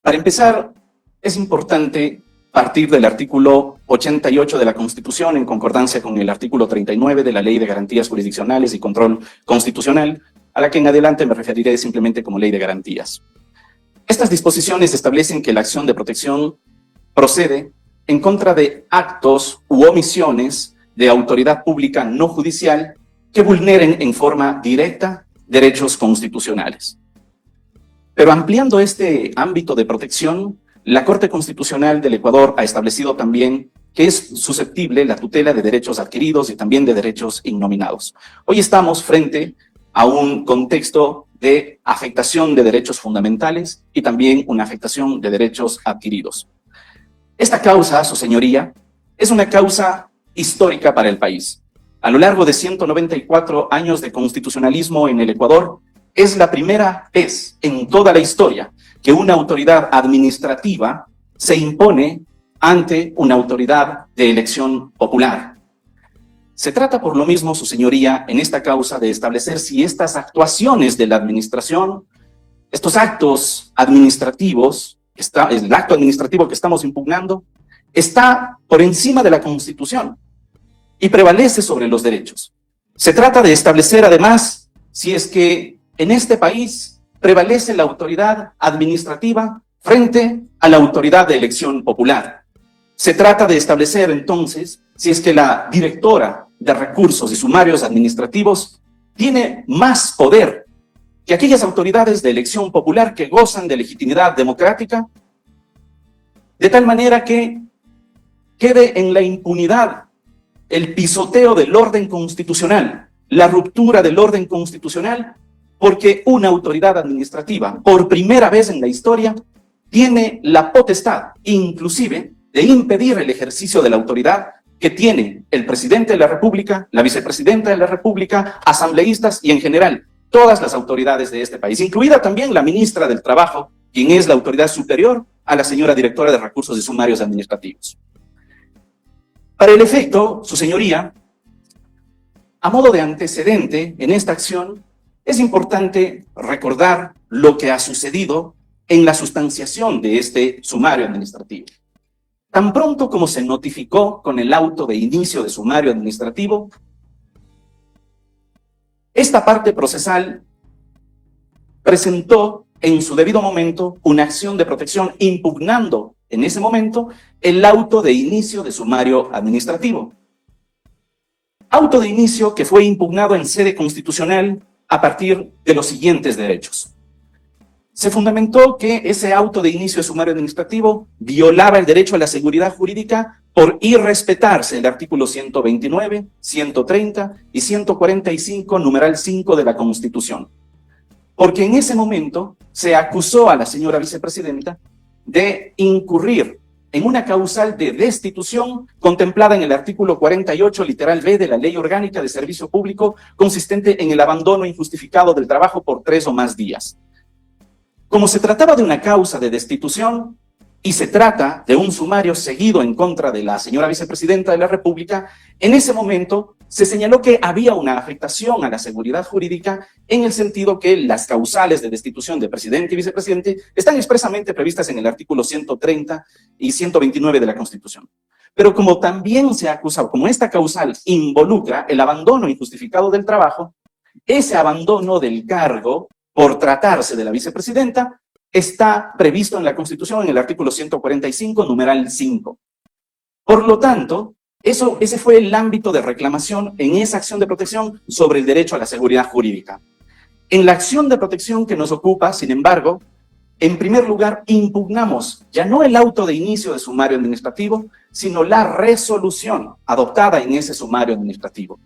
Para empezar, es importante partir del artículo 88 de la Constitución, en concordancia con el artículo 39 de la Ley de Garantías Jurisdiccionales y Control Constitucional, a la que en adelante me referiré simplemente como Ley de Garantías. Estas disposiciones establecen que la acción de protección procede en contra de actos u omisiones de autoridad pública no judicial que vulneren en forma directa derechos constitucionales. Pero ampliando este ámbito de protección, la Corte Constitucional del Ecuador ha establecido también que es susceptible la tutela de derechos adquiridos y también de derechos innominados. Hoy estamos frente a un contexto de afectación de derechos fundamentales y también una afectación de derechos adquiridos. Esta causa, su señoría, es una causa histórica para el país. A lo largo de 194 años de constitucionalismo en el Ecuador, es la primera vez en toda la historia que una autoridad administrativa se impone ante una autoridad de elección popular. Se trata por lo mismo, su señoría, en esta causa de establecer si estas actuaciones de la administración, estos actos administrativos, el acto administrativo que estamos impugnando, está por encima de la Constitución y prevalece sobre los derechos. Se trata de establecer además si es que en este país prevalece la autoridad administrativa frente a la autoridad de elección popular. Se trata de establecer entonces si es que la directora de recursos y sumarios administrativos tiene más poder que aquellas autoridades de elección popular que gozan de legitimidad democrática, de tal manera que quede en la impunidad el pisoteo del orden constitucional, la ruptura del orden constitucional, porque una autoridad administrativa, por primera vez en la historia, tiene la potestad, inclusive, de impedir el ejercicio de la autoridad que tiene el presidente de la República, la vicepresidenta de la República, asambleístas y en general todas las autoridades de este país, incluida también la ministra del Trabajo, quien es la autoridad superior a la señora directora de Recursos y Sumarios Administrativos. Para el efecto, su señoría, a modo de antecedente en esta acción, es importante recordar lo que ha sucedido en la sustanciación de este sumario administrativo. Tan pronto como se notificó con el auto de inicio de sumario administrativo, esta parte procesal presentó en su debido momento una acción de protección impugnando en ese momento el auto de inicio de sumario administrativo. Auto de inicio que fue impugnado en sede constitucional a partir de los siguientes derechos. Se fundamentó que ese auto de inicio de sumario administrativo violaba el derecho a la seguridad jurídica por irrespetarse el artículo 129, 130 y 145, numeral 5 de la Constitución. Porque en ese momento se acusó a la señora vicepresidenta de incurrir en una causal de destitución contemplada en el artículo 48, literal B de la Ley Orgánica de Servicio Público, consistente en el abandono injustificado del trabajo por 3 o más días. Como se trataba de una causa de destitución y se trata de un sumario seguido en contra de la señora vicepresidenta de la República, en ese momento se señaló que había una afectación a la seguridad jurídica en el sentido que las causales de destitución de presidente y vicepresidente están expresamente previstas en el artículo 130 y 129 de la Constitución. Pero como también se ha acusado, como esta causal involucra el abandono injustificado del trabajo, ese abandono del cargo por tratarse de la vicepresidenta está previsto en la Constitución en el artículo 145, numeral 5. Por lo tanto, ese fue el ámbito de reclamación en esa acción de protección sobre el derecho a la seguridad jurídica. En la acción de protección que nos ocupa, sin embargo, en primer lugar, impugnamos ya no el auto de inicio de sumario administrativo, sino la resolución adoptada en ese sumario administrativo.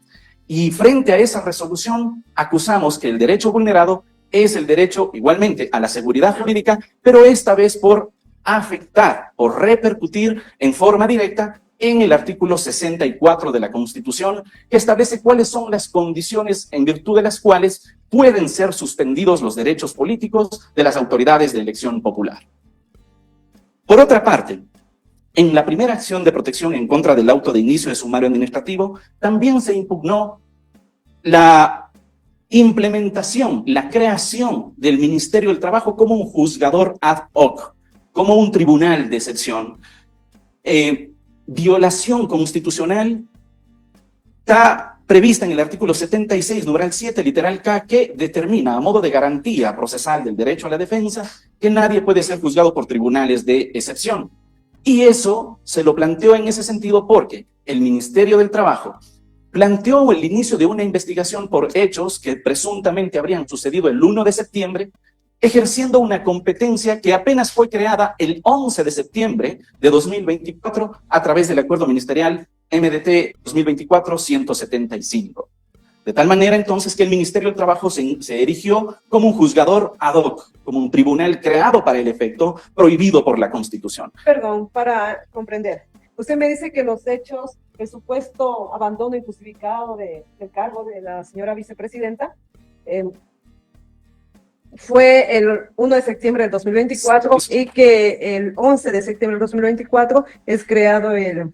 Y frente a esa resolución, acusamos que el derecho vulnerado es el derecho igualmente a la seguridad jurídica, pero esta vez por afectar, por repercutir en forma directa en el artículo 64 de la Constitución, que establece cuáles son las condiciones en virtud de las cuales pueden ser suspendidos los derechos políticos de las autoridades de elección popular. Por otra parte, en la primera acción de protección en contra del auto de inicio de sumario administrativo, también se impugnó la implementación, la creación del Ministerio del Trabajo como un juzgador ad hoc, como un tribunal de excepción. Violación constitucional está prevista en el artículo 76, numeral 7, literal K, que determina a modo de garantía procesal del derecho a la defensa que nadie puede ser juzgado por tribunales de excepción. Y eso se lo planteó en ese sentido porque el Ministerio del Trabajo planteó el inicio de una investigación por hechos que presuntamente habrían sucedido el 1 de septiembre, ejerciendo una competencia que apenas fue creada el 11 de septiembre de 2024 a través del acuerdo ministerial MDT 2024-175. De tal manera entonces que el Ministerio del Trabajo se erigió como un juzgador ad hoc, como un tribunal creado para el efecto, prohibido por la Constitución. Perdón, para comprender. Usted me dice que los hechos, el supuesto abandono injustificado del cargo de la señora vicepresidenta, fue el 1 de septiembre del 2024 y que el 11 de septiembre del 2024 es creado el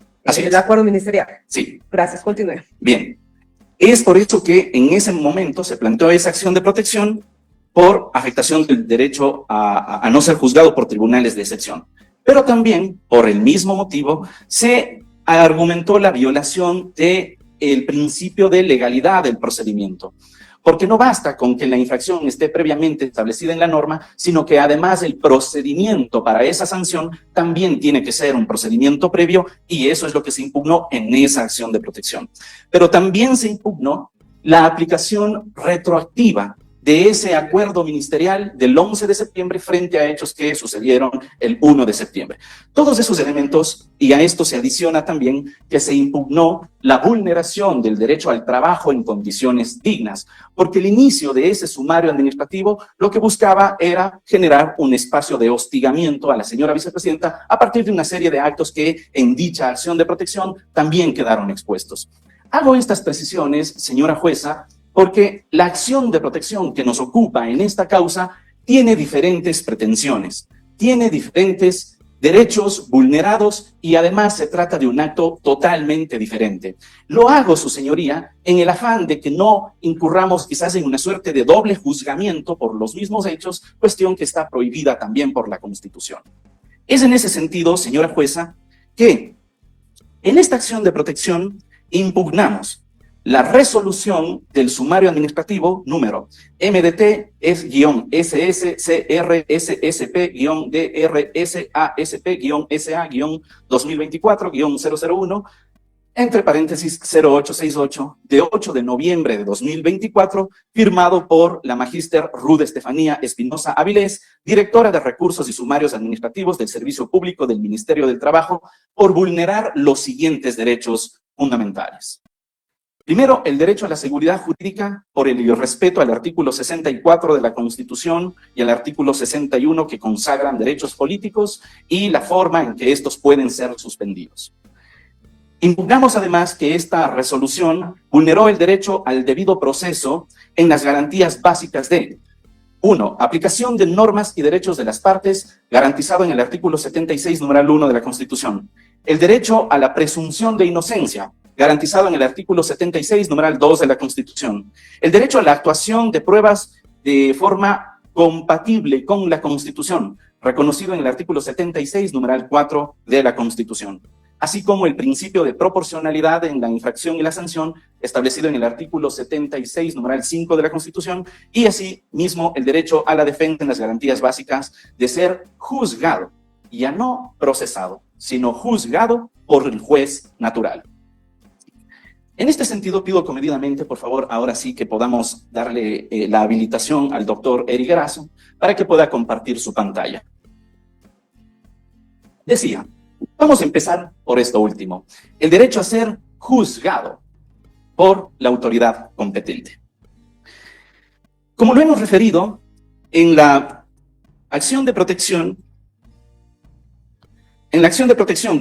acuerdo ministerial. Sí. Gracias, continúe. Bien. Es por eso que en ese momento se planteó esa acción de protección por afectación del derecho a no ser juzgado por tribunales de excepción. Pero también, por el mismo motivo, se argumentó la violación del principio de legalidad del procedimiento. Porque no basta con que la infracción esté previamente establecida en la norma, sino que además el procedimiento para esa sanción también tiene que ser un procedimiento previo, y eso es lo que se impugnó en esa acción de protección. Pero también se impugnó la aplicación retroactiva de ese acuerdo ministerial del 11 de septiembre frente a hechos que sucedieron el 1 de septiembre. Todos esos elementos, y a esto se adiciona también que se impugnó la vulneración del derecho al trabajo en condiciones dignas, porque el inicio de ese sumario administrativo lo que buscaba era generar un espacio de hostigamiento a la señora vicepresidenta a partir de una serie de actos que en dicha acción de protección también quedaron expuestos. Hago estas precisiones, señora jueza, porque la acción de protección que nos ocupa en esta causa tiene diferentes pretensiones, tiene diferentes derechos vulnerados y además se trata de un acto totalmente diferente. Lo hago, su señoría, en el afán de que no incurramos quizás en una suerte de doble juzgamiento por los mismos hechos, cuestión que está prohibida también por la Constitución. Es en ese sentido, señora jueza, que en esta acción de protección impugnamos la resolución del sumario administrativo número MDT-es-CRSSP-DRSASP-SA-2024-001, entre paréntesis 0868, de 8 de noviembre de 2024, firmado por la magíster Ruth Estefanía Espinosa Avilés, directora de Recursos y Sumarios Administrativos del Servicio Público del Ministerio del Trabajo, por vulnerar los siguientes derechos fundamentales. Primero, el derecho a la seguridad jurídica por el respeto al artículo 64 de la Constitución y al artículo 61 que consagran derechos políticos y la forma en que estos pueden ser suspendidos. Impugnamos además que esta resolución vulneró el derecho al debido proceso en las garantías básicas de 1. Aplicación de normas y derechos de las partes, garantizado en el artículo 76, numeral 1 de la Constitución. El derecho a la presunción de inocencia, garantizado en el artículo 76, numeral 2 de la Constitución. El derecho a la actuación de pruebas de forma compatible con la Constitución, reconocido en el artículo 76, numeral 4 de la Constitución. Así como el principio de proporcionalidad en la infracción y la sanción, establecido en el artículo 76, numeral 5 de la Constitución, y así mismo el derecho a la defensa en las garantías básicas de ser juzgado, ya no procesado, sino juzgado por el juez natural. En este sentido, pido comedidamente, por favor, ahora sí que podamos darle la habilitación al doctor Eric Erazo para que pueda compartir su pantalla. Decía, vamos a empezar por esto último, el derecho a ser juzgado por la autoridad competente. Como lo hemos referido, en la acción de protección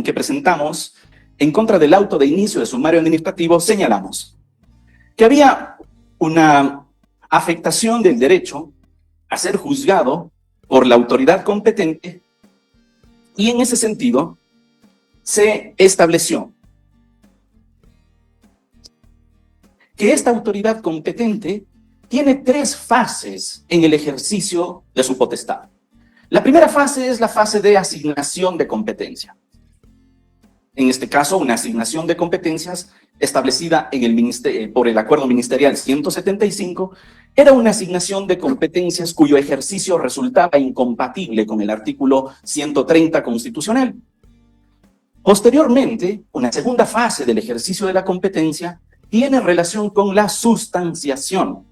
que presentamos en contra del auto de inicio de sumario administrativo, señalamos que había una afectación del derecho a ser juzgado por la autoridad competente y en ese sentido se estableció que esta autoridad competente tiene 3 fases en el ejercicio de su potestad. La primera fase es la fase de asignación de competencia. En este caso, una asignación de competencias establecida en el por el Acuerdo Ministerial 175 era una asignación de competencias cuyo ejercicio resultaba incompatible con el artículo 130 constitucional. Posteriormente, una segunda fase del ejercicio de la competencia tiene relación con la sustanciación.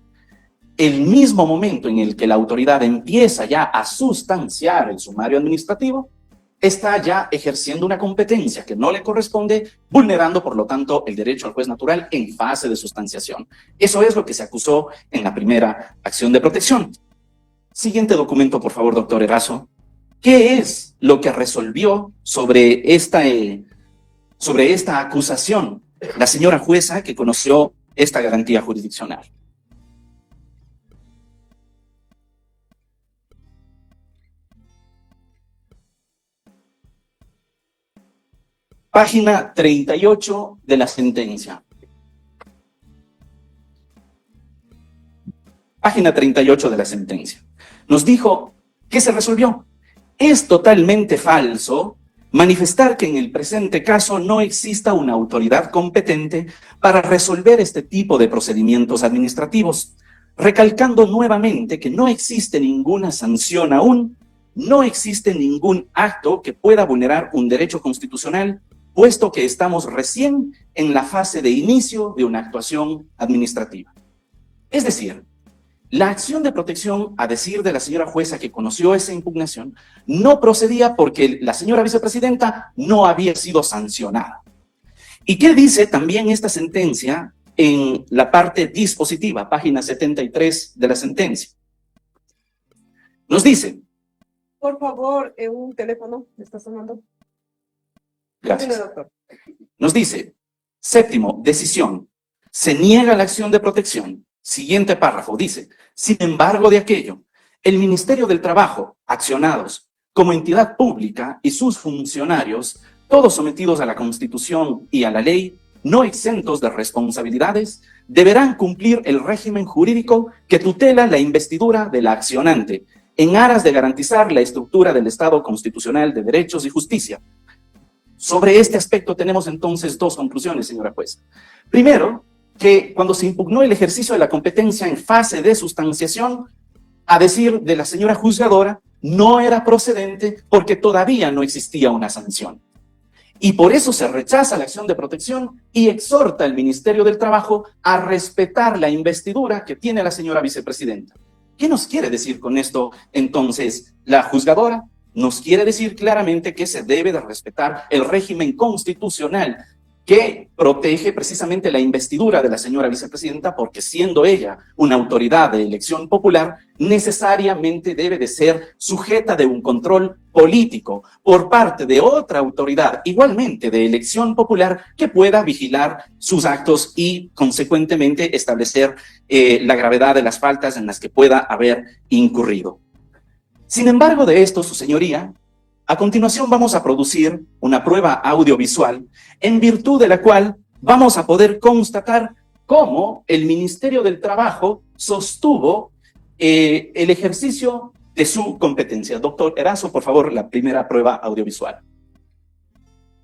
El mismo momento en el que la autoridad empieza ya a sustanciar el sumario administrativo, está ya ejerciendo una competencia que no le corresponde, vulnerando, por lo tanto, el derecho al juez natural en fase de sustanciación. Eso es lo que se acusó en la primera acción de protección. Siguiente documento, por favor, doctor Erazo. ¿Qué es lo que resolvió sobre esta acusación la señora jueza que conoció esta garantía jurisdiccional? Página 38 de la sentencia. Página 38 de la sentencia. Nos dijo que se resolvió. Es totalmente falso manifestar que en el presente caso no exista una autoridad competente para resolver este tipo de procedimientos administrativos, recalcando nuevamente que no existe ninguna sanción aún, no existe ningún acto que pueda vulnerar un derecho constitucional, puesto que estamos recién en la fase de inicio de una actuación administrativa. Es decir, la acción de protección, a decir de la señora jueza que conoció esa impugnación, no procedía porque la señora vicepresidenta no había sido sancionada. ¿Y qué dice también esta sentencia en la parte dispositiva, página 73 de la sentencia? Nos dice... Por favor, un teléfono, ¿me está sonando? Gracias. Nos dice, séptimo, decisión. Se niega la acción de protección. Siguiente párrafo, dice, sin embargo de aquello, el Ministerio del Trabajo, accionados como entidad pública y sus funcionarios, todos sometidos a la Constitución y a la ley, no exentos de responsabilidades, deberán cumplir el régimen jurídico que tutela la investidura de la accionante, en aras de garantizar la estructura del Estado constitucional de derechos y justicia. Sobre este aspecto tenemos entonces dos conclusiones, señora jueza. Primero, que cuando se impugnó el ejercicio de la competencia en fase de sustanciación, a decir de la señora juzgadora, no era procedente porque todavía no existía una sanción. Y por eso se rechaza la acción de protección y exhorta al Ministerio del Trabajo a respetar la investidura que tiene la señora vicepresidenta. ¿Qué nos quiere decir con esto entonces la juzgadora? Nos quiere decir claramente que se debe de respetar el régimen constitucional que protege precisamente la investidura de la señora vicepresidenta, porque siendo ella una autoridad de elección popular, necesariamente debe de ser sujeta de un control político por parte de otra autoridad, igualmente de elección popular, que pueda vigilar sus actos y, consecuentemente, establecer la gravedad de las faltas en las que pueda haber incurrido. Sin embargo de esto, su señoría, a continuación vamos a producir una prueba audiovisual en virtud de la cual vamos a poder constatar cómo el Ministerio del Trabajo sostuvo el ejercicio de su competencia. Doctor Erazo, por favor, la primera prueba audiovisual.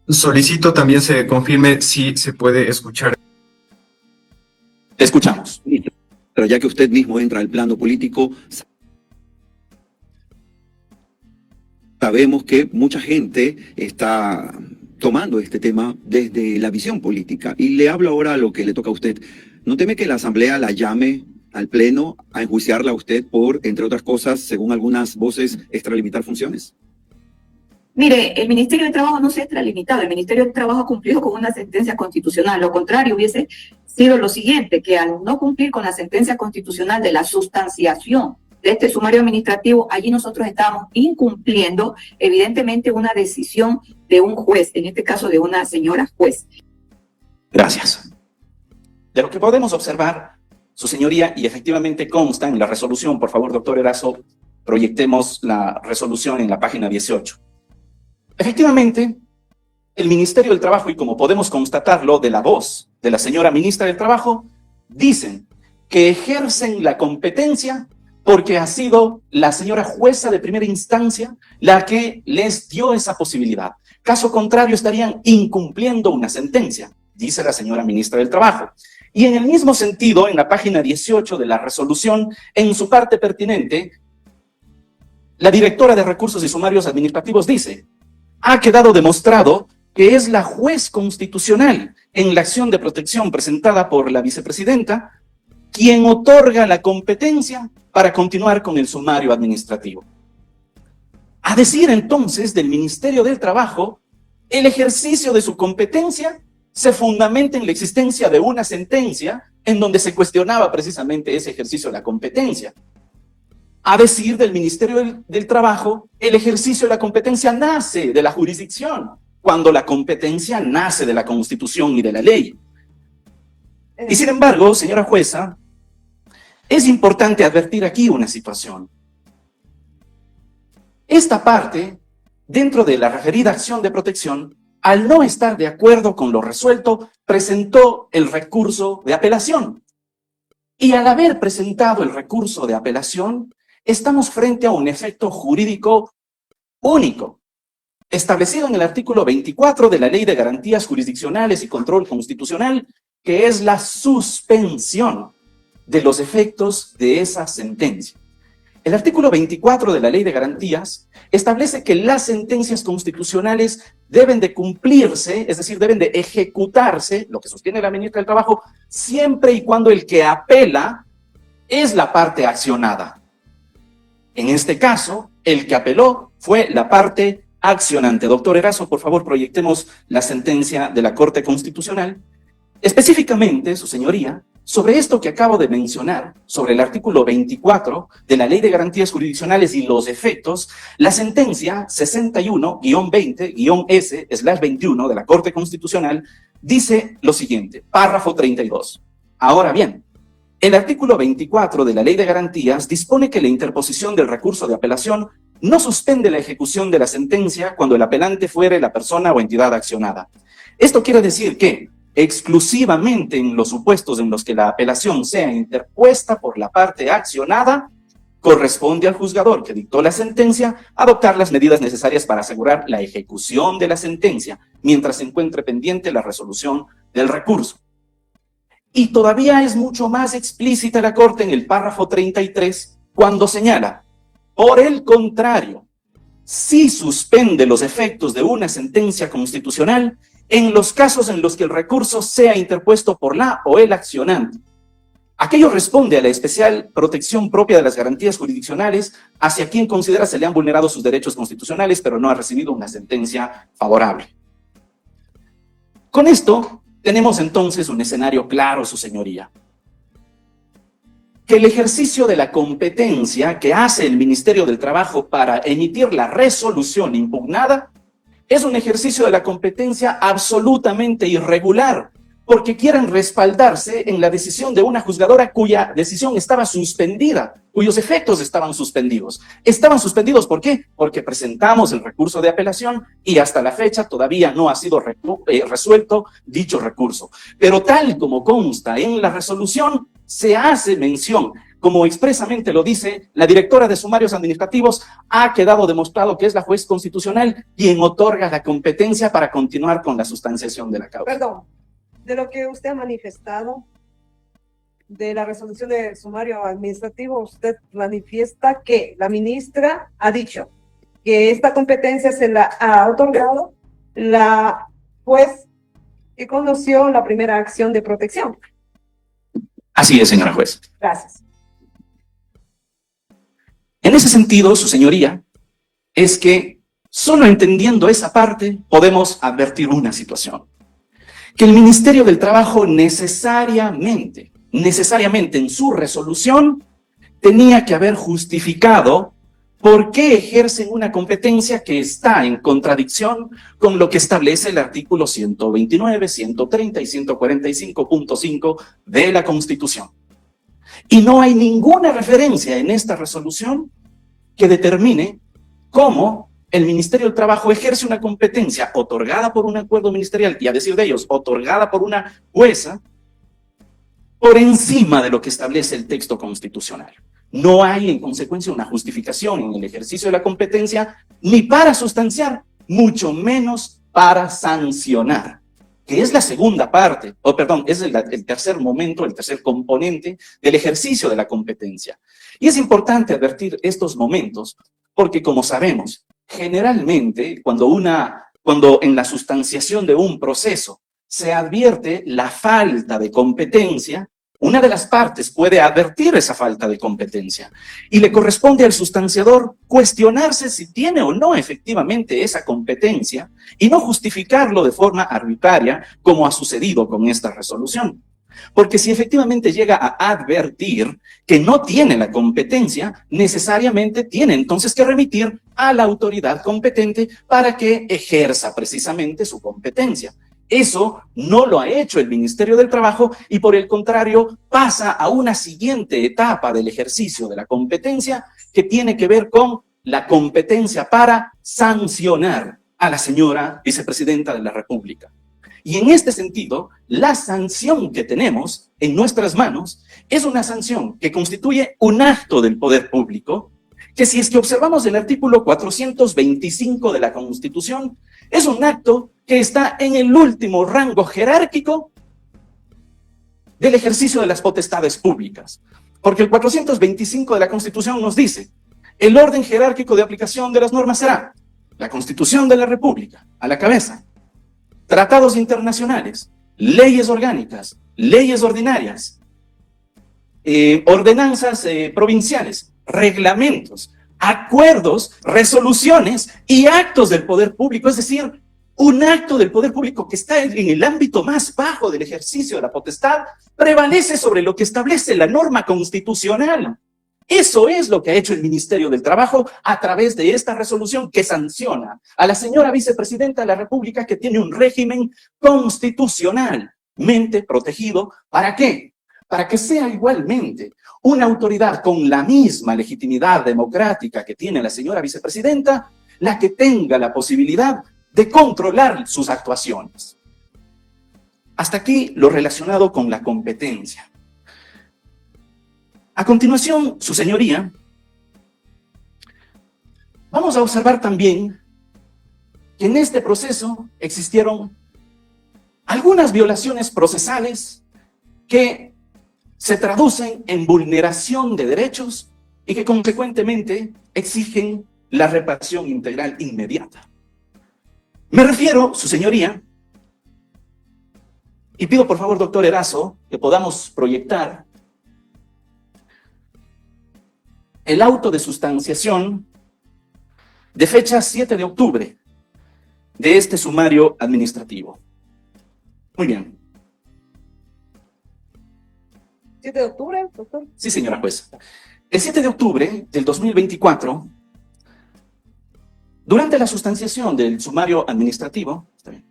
Solicito también se confirme si se puede escuchar. Te escuchamos. Pero ya que usted mismo entra al plano político, sabemos que mucha gente está tomando este tema desde la visión política. Y le hablo ahora a lo que le toca a usted. ¿No teme que la Asamblea la llame al Pleno a enjuiciarla a usted por, entre otras cosas, según algunas voces, extralimitar funciones? Mire, el Ministerio de Trabajo no se ha extralimitado. El Ministerio de Trabajo ha cumplido con una sentencia constitucional. Lo contrario hubiese sido lo siguiente, que al no cumplir con la sentencia constitucional de la sustanciación de este sumario administrativo, allí nosotros estábamos incumpliendo evidentemente una decisión de un juez, en este caso de una señora juez. Gracias. De lo que podemos observar, su señoría, y efectivamente consta en la resolución, por favor, doctor Erazo, proyectemos la resolución en la página 18. Efectivamente, el Ministerio del Trabajo, y como podemos constatarlo de la voz de la señora ministra del Trabajo, dicen que ejercen la competencia porque ha sido la señora jueza de primera instancia la que les dio esa posibilidad. Caso contrario, estarían incumpliendo una sentencia, dice la señora ministra del Trabajo. Y en el mismo sentido, en la página 18 de la resolución, en su parte pertinente, la directora de Recursos y Sumarios Administrativos dice: ha quedado demostrado que es la juez constitucional en la acción de protección presentada por la vicepresidenta quien otorga la competencia para continuar con el sumario administrativo. A decir entonces del Ministerio del Trabajo, el ejercicio de su competencia se fundamenta en la existencia de una sentencia en donde se cuestionaba precisamente ese ejercicio de la competencia. A decir del Ministerio del Trabajo, el ejercicio de la competencia nace de la jurisdicción, cuando la competencia nace de la Constitución y de la ley. Y sin embargo, señora jueza, es importante advertir aquí una situación. Esta parte, dentro de la referida acción de protección, al no estar de acuerdo con lo resuelto, presentó el recurso de apelación. Y al haber presentado el recurso de apelación, estamos frente a un efecto jurídico único, establecido en el artículo 24 de la Ley de Garantías Jurisdiccionales y Control Constitucional, que es la suspensión de los efectos de esa sentencia. El artículo 24 de la Ley de Garantías establece que las sentencias constitucionales deben de cumplirse, es decir, deben de ejecutarse, lo que sostiene la ministra del Trabajo, siempre y cuando el que apela es la parte accionada. En este caso, el que apeló fue la parte accionante. Doctor Erazo, por favor, proyectemos la sentencia de la Corte Constitucional. Específicamente, su señoría, sobre esto que acabo de mencionar, sobre el artículo 24 de la Ley de Garantías Jurisdiccionales y los efectos, la sentencia 61-20-S/21 de la Corte Constitucional dice lo siguiente, párrafo 32. Ahora bien, el artículo 24 de la Ley de Garantías dispone que la interposición del recurso de apelación no suspende la ejecución de la sentencia cuando el apelante fuere la persona o entidad accionada. Esto quiere decir que exclusivamente en los supuestos en los que la apelación sea interpuesta por la parte accionada, corresponde al juzgador que dictó la sentencia adoptar las medidas necesarias para asegurar la ejecución de la sentencia, mientras se encuentre pendiente la resolución del recurso. Y todavía es mucho más explícita la Corte en el párrafo 33, cuando señala: por el contrario, si suspende los efectos de una sentencia constitucional en los casos en los que el recurso sea interpuesto por la o el accionante. Aquello responde a la especial protección propia de las garantías jurisdiccionales hacia quien considera se le han vulnerado sus derechos constitucionales, pero no ha recibido una sentencia favorable. Con esto, tenemos entonces un escenario claro, su señoría. Que el ejercicio de la competencia que hace el Ministerio del Trabajo para emitir la resolución impugnada es un ejercicio de la competencia absolutamente irregular, porque quieren respaldarse en la decisión de una juzgadora cuya decisión estaba suspendida, cuyos efectos estaban suspendidos. Estaban suspendidos, ¿por qué? Porque presentamos el recurso de apelación y hasta la fecha todavía no ha sido resuelto dicho recurso. Pero tal como consta en la resolución, se hace mención, como expresamente lo dice la directora de Sumarios Administrativos, ha quedado demostrado que es la juez constitucional quien otorga la competencia para continuar con la sustanciación de la causa. Perdón, de lo que usted ha manifestado, de la resolución de sumario administrativo, usted manifiesta que la ministra ha dicho que esta competencia se la ha otorgado la juez que conoció la primera acción de protección. Así es, señora juez. Gracias. En ese sentido, su señoría, es que solo entendiendo esa parte podemos advertir una situación. Que el Ministerio del Trabajo necesariamente en su resolución tenía que haber justificado por qué ejercen una competencia que está en contradicción con lo que establece el artículo 129, 130 y 145.5 de la Constitución. Y no hay ninguna referencia en esta resolución que determine cómo el Ministerio del Trabajo ejerce una competencia otorgada por un acuerdo ministerial, y a decir de ellos, otorgada por una jueza, por encima de lo que establece el texto constitucional. No hay, en consecuencia, una justificación en el ejercicio de la competencia ni para sustanciar, mucho menos para sancionar, que es la segunda parte, es el tercer momento, el tercer componente del ejercicio de la competencia. Y es importante advertir estos momentos porque, como sabemos, generalmente cuando en la sustanciación de un proceso se advierte la falta de competencia, una de las partes puede advertir esa falta de competencia y le corresponde al sustanciador cuestionarse si tiene o no efectivamente esa competencia y no justificarlo de forma arbitraria como ha sucedido con esta resolución. Porque si efectivamente llega a advertir que no tiene la competencia, necesariamente tiene entonces que remitir a la autoridad competente para que ejerza precisamente su competencia. Eso no lo ha hecho el Ministerio del Trabajo y por el contrario pasa a una siguiente etapa del ejercicio de la competencia que tiene que ver con la competencia para sancionar a la señora vicepresidenta de la República. Y en este sentido, la sanción que tenemos en nuestras manos es una sanción que constituye un acto del poder público, que si es que observamos el artículo 425 de la Constitución, es un acto que está en el último rango jerárquico del ejercicio de las potestades públicas. Porque el 425 de la Constitución nos dice, el orden jerárquico de aplicación de las normas será la Constitución de la República, a la cabeza, tratados internacionales, leyes orgánicas, leyes ordinarias, ordenanzas provinciales, reglamentos, acuerdos, resoluciones y actos del poder público, es decir, un acto del poder público que está en el ámbito más bajo del ejercicio de la potestad, prevalece sobre lo que establece la norma constitucional. Eso es lo que ha hecho el Ministerio del Trabajo a través de esta resolución que sanciona a la señora vicepresidenta de la República que tiene un régimen constitucionalmente protegido. ¿Para qué? Para que sea igualmente una autoridad con la misma legitimidad democrática que tiene la señora vicepresidenta, la que tenga la posibilidad de controlar sus actuaciones. Hasta aquí lo relacionado con la competencia. A continuación, su señoría, vamos a observar también que en este proceso existieron algunas violaciones procesales que se traducen en vulneración de derechos y que consecuentemente exigen la reparación integral inmediata. Me refiero, su señoría, y pido por favor, doctor Erazo, que podamos proyectar el auto de sustanciación de fecha 7 de octubre de este sumario administrativo. Muy bien. 7 de octubre, doctor. Sí, señora juez. El 7 de octubre del 2024, durante la sustanciación del sumario administrativo, está bien,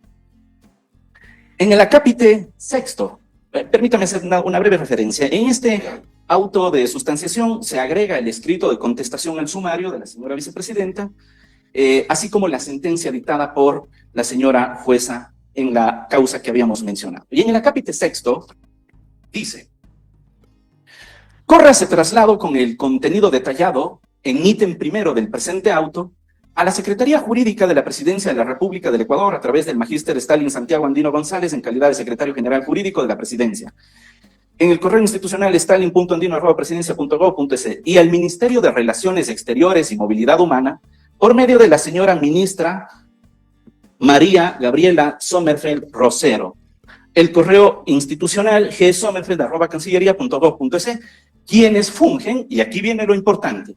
en el acápite sexto, permítame hacer una breve referencia. En este auto de sustanciación se agrega el escrito de contestación al sumario de la señora vicepresidenta, así como la sentencia dictada por la señora jueza en la causa que habíamos mencionado. Y en el acápite sexto dice: córrase traslado con el contenido detallado en ítem primero del presente auto a la Secretaría Jurídica de la Presidencia de la República del Ecuador a través del magíster Stalin Santiago Andino González en calidad de Secretario General Jurídico de la Presidencia. En el correo institucional stalin.andino@presidencia.gov.es y al Ministerio de Relaciones Exteriores y Movilidad Humana por medio de la señora ministra María Gabriela Sommerfeld Rosero. El correo institucional gsommerfeld@cancillería.gov.es, quienes fungen, y aquí viene lo importante,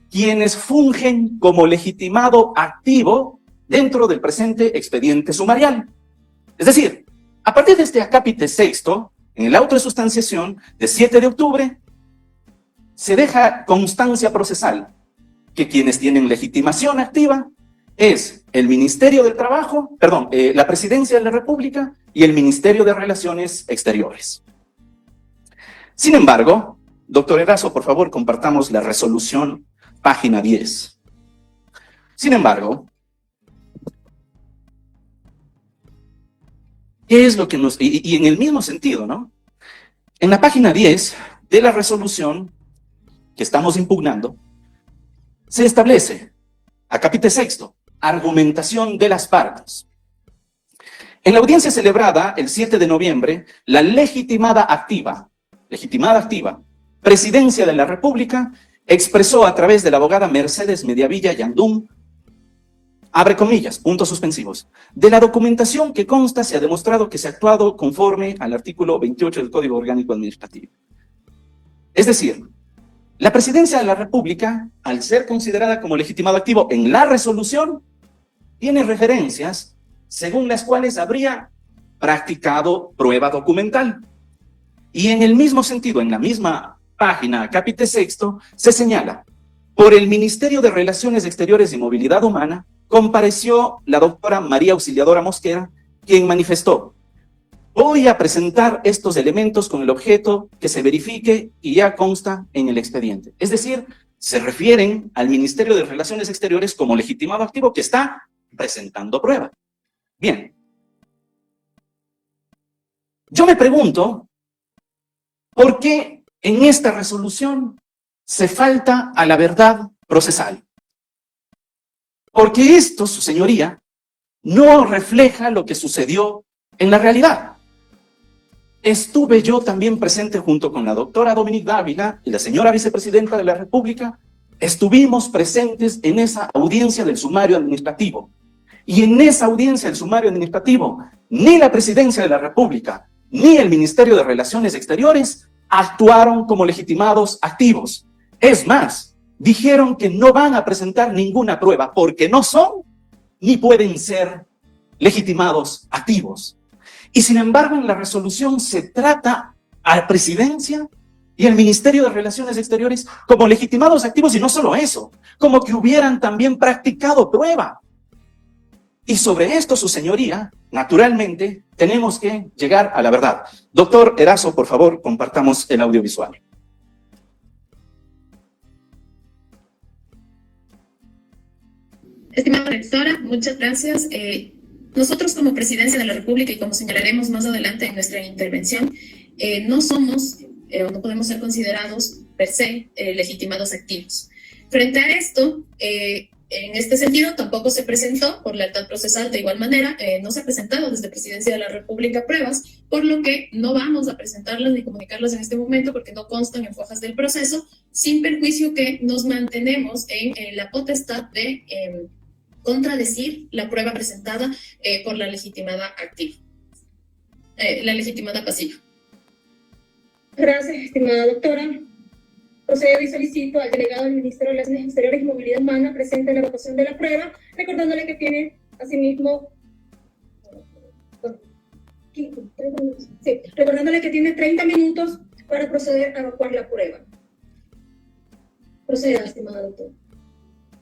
quienes fungen como legitimado activo dentro del presente expediente sumarial. Es decir, a partir de este acápite sexto, en el auto de sustanciación de 7 de octubre, se deja constancia procesal que quienes tienen legitimación activa es el Ministerio del Trabajo, la Presidencia de la República y el Ministerio de Relaciones Exteriores. Sin embargo, doctor Erazo, por favor, compartamos la resolución, página 10. Sin embargo, ¿qué es lo que nos... Y en el mismo sentido, ¿no? En la página 10 de la resolución que estamos impugnando, se establece, acápite sexto, argumentación de las partes. En la audiencia celebrada el 7 de noviembre, la legitimada activa, Presidencia de la República, expresó a través de la abogada Mercedes Mediavilla Yandún, abre comillas, puntos suspensivos, de la documentación que consta se ha demostrado que se ha actuado conforme al artículo 28 del Código Orgánico Administrativo. Es decir, la Presidencia de la República, al ser considerada como legitimado activo en la resolución, tiene referencias según las cuales habría practicado prueba documental. Y en el mismo sentido, en la misma página, acápite sexto, se señala, por el Ministerio de Relaciones Exteriores y Movilidad Humana, compareció la doctora María Auxiliadora Mosquera, quien manifestó: voy a presentar estos elementos con el objeto que se verifique y ya consta en el expediente. Es decir, se refieren al Ministerio de Relaciones Exteriores como legitimado activo que está presentando prueba. Bien. Yo me pregunto, ¿por qué en esta resolución se falta a la verdad procesal? Porque esto, su señoría, no refleja lo que sucedió en la realidad. Estuve yo también presente junto con la doctora Dominique Dávila y la señora vicepresidenta de la República. Estuvimos presentes en esa audiencia del sumario administrativo. Y en esa audiencia del sumario administrativo, ni la Presidencia de la República, ni el Ministerio de Relaciones Exteriores actuaron como legitimados activos. Es más, dijeron que no van a presentar ninguna prueba porque no son ni pueden ser legitimados activos. Y sin embargo, en la resolución se trata a la Presidencia y al Ministerio de Relaciones Exteriores como legitimados activos, y no solo eso, como que hubieran también practicado prueba. Y sobre esto, su señoría, naturalmente, tenemos que llegar a la verdad. Doctor Erazo, por favor, compartamos el audiovisual. Estimada rectora, muchas gracias. Nosotros como Presidencia de la República, y como señalaremos más adelante en nuestra intervención, no somos o no podemos ser considerados per se legitimados activos. Frente a esto, en este sentido, tampoco se presentó por lealtad procesal de igual manera, no se ha presentado desde Presidencia de la República pruebas, por lo que no vamos a presentarlas ni comunicarlas en este momento porque no constan en fojas del proceso, sin perjuicio que nos mantenemos en la potestad de contradecir la prueba presentada por la legitimada activa, la legitimada pasiva. Gracias, estimada doctora. Procedo y solicito al delegado del Ministerio de Relaciones Exteriores y Movilidad Humana presente la votación de la prueba, recordándole que tiene asimismo recordándole que tiene 30 minutos para proceder a evacuar la prueba. Proceda, estimada doctora.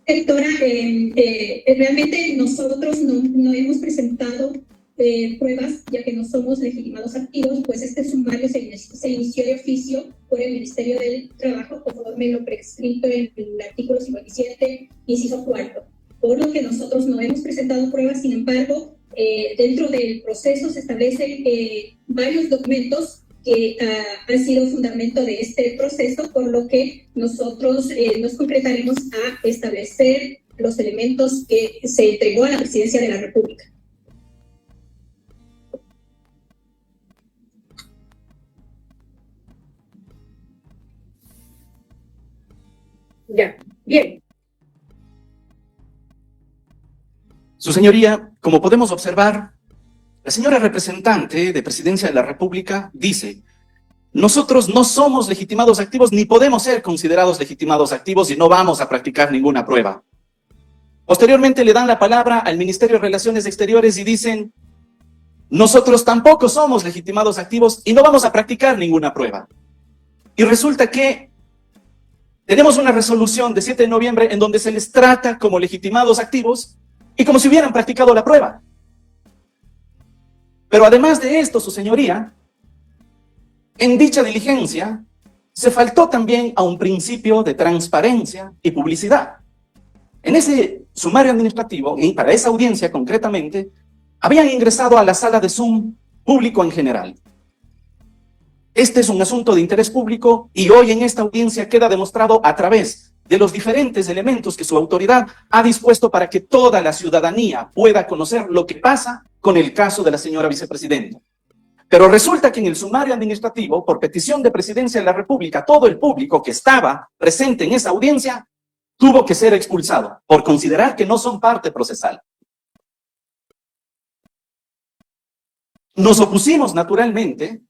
Doctora, realmente nosotros no hemos presentado pruebas, ya que no somos legitimados activos, pues este sumario se inició de oficio por el Ministerio del Trabajo, conforme lo prescrito en el artículo 57, inciso 4, por lo que nosotros no hemos presentado pruebas. Sin embargo, dentro del proceso se establecen varios documentos que han sido fundamento de este proceso, por lo que nosotros nos concretaremos a establecer los elementos que se entregó a la Presidencia de la República. Ya, bien. Su señoría, como podemos observar, la señora representante de Presidencia de la República dice: nosotros no somos legitimados activos ni podemos ser considerados legitimados activos y no vamos a practicar ninguna prueba. Posteriormente le dan la palabra al Ministerio de Relaciones Exteriores y dicen: nosotros tampoco somos legitimados activos y no vamos a practicar ninguna prueba. Y resulta que tenemos una resolución de 7 de noviembre en donde se les trata como legitimados activos y como si hubieran practicado la prueba. Pero además de esto, su señoría, en dicha diligencia se faltó también a un principio de transparencia y publicidad. En ese sumario administrativo, y para esa audiencia concretamente, habían ingresado a la sala de Zoom público en general. Este es un asunto de interés público y hoy en esta audiencia queda demostrado a través de los diferentes elementos que su autoridad ha dispuesto para que toda la ciudadanía pueda conocer lo que pasa con el caso de la señora vicepresidenta. Pero resulta que en el sumario administrativo, por petición de Presidencia de la República, todo el público que estaba presente en esa audiencia tuvo que ser expulsado por considerar que no son parte procesal. Nos opusimos naturalmente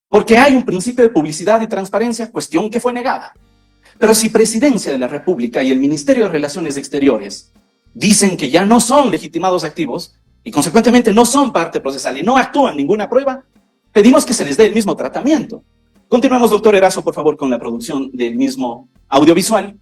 porque hay un principio de publicidad y transparencia, cuestión que fue negada. Pero si Presidencia de la República y el Ministerio de Relaciones Exteriores dicen que ya no son legitimados activos y consecuentemente no son parte procesal y no actúan ninguna prueba, pedimos que se les dé el mismo tratamiento. Continuamos, doctor Erazo, por favor, con la producción del mismo audiovisual,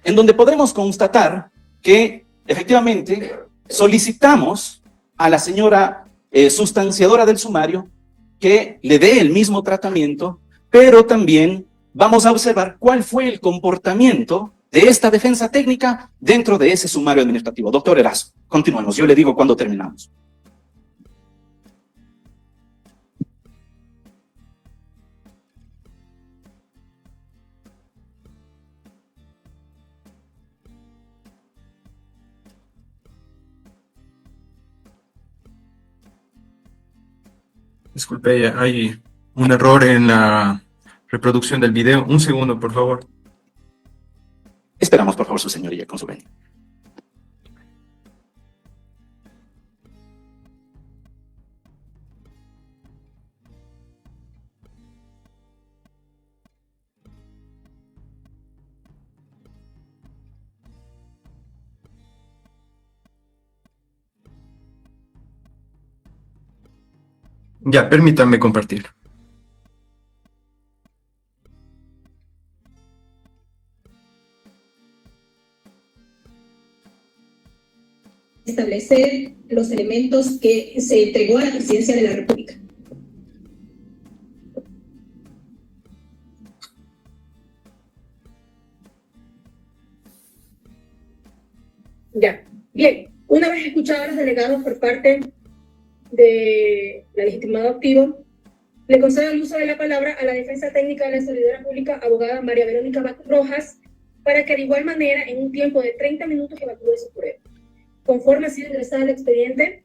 en donde podemos constatar que efectivamente solicitamos a la señora sustanciadora del sumario que le dé el mismo tratamiento, pero también vamos a observar cuál fue el comportamiento de esta defensa técnica dentro de ese sumario administrativo. Doctor Erazo, continuemos. Yo le digo cuando terminamos. Disculpe, hay un error en la reproducción del video. Un segundo, por favor. Esperamos, por favor, su señoría, con su venia. Ya, permítanme compartir. Establecer los elementos que se entregó a la Presidencia de la República. Ya, bien. Una vez escuchados a los delegados por parte de la legitimado activo, le concedo el uso de la palabra a la defensa técnica de la servidora pública, abogada María Verónica Rojas, para que de igual manera, en un tiempo de 30 minutos, evacúe su prueba, conforme ha sido ingresada al expediente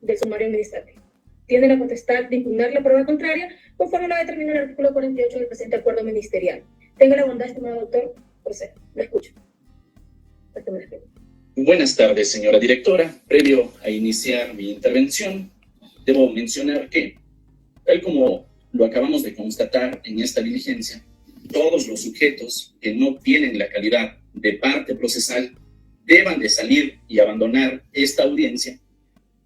del sumario administrativo. Tiene la potestad de impugnar la prueba contraria, conforme lo determina el artículo 48 del presente acuerdo ministerial. Tenga la bondad, estimado doctor, proceda. Lo escucho. Buenas tardes, señora directora. Previo a iniciar mi intervención, debo mencionar que, tal como lo acabamos de constatar en esta diligencia, todos los sujetos que no tienen la calidad de parte procesal deban de salir y abandonar esta audiencia,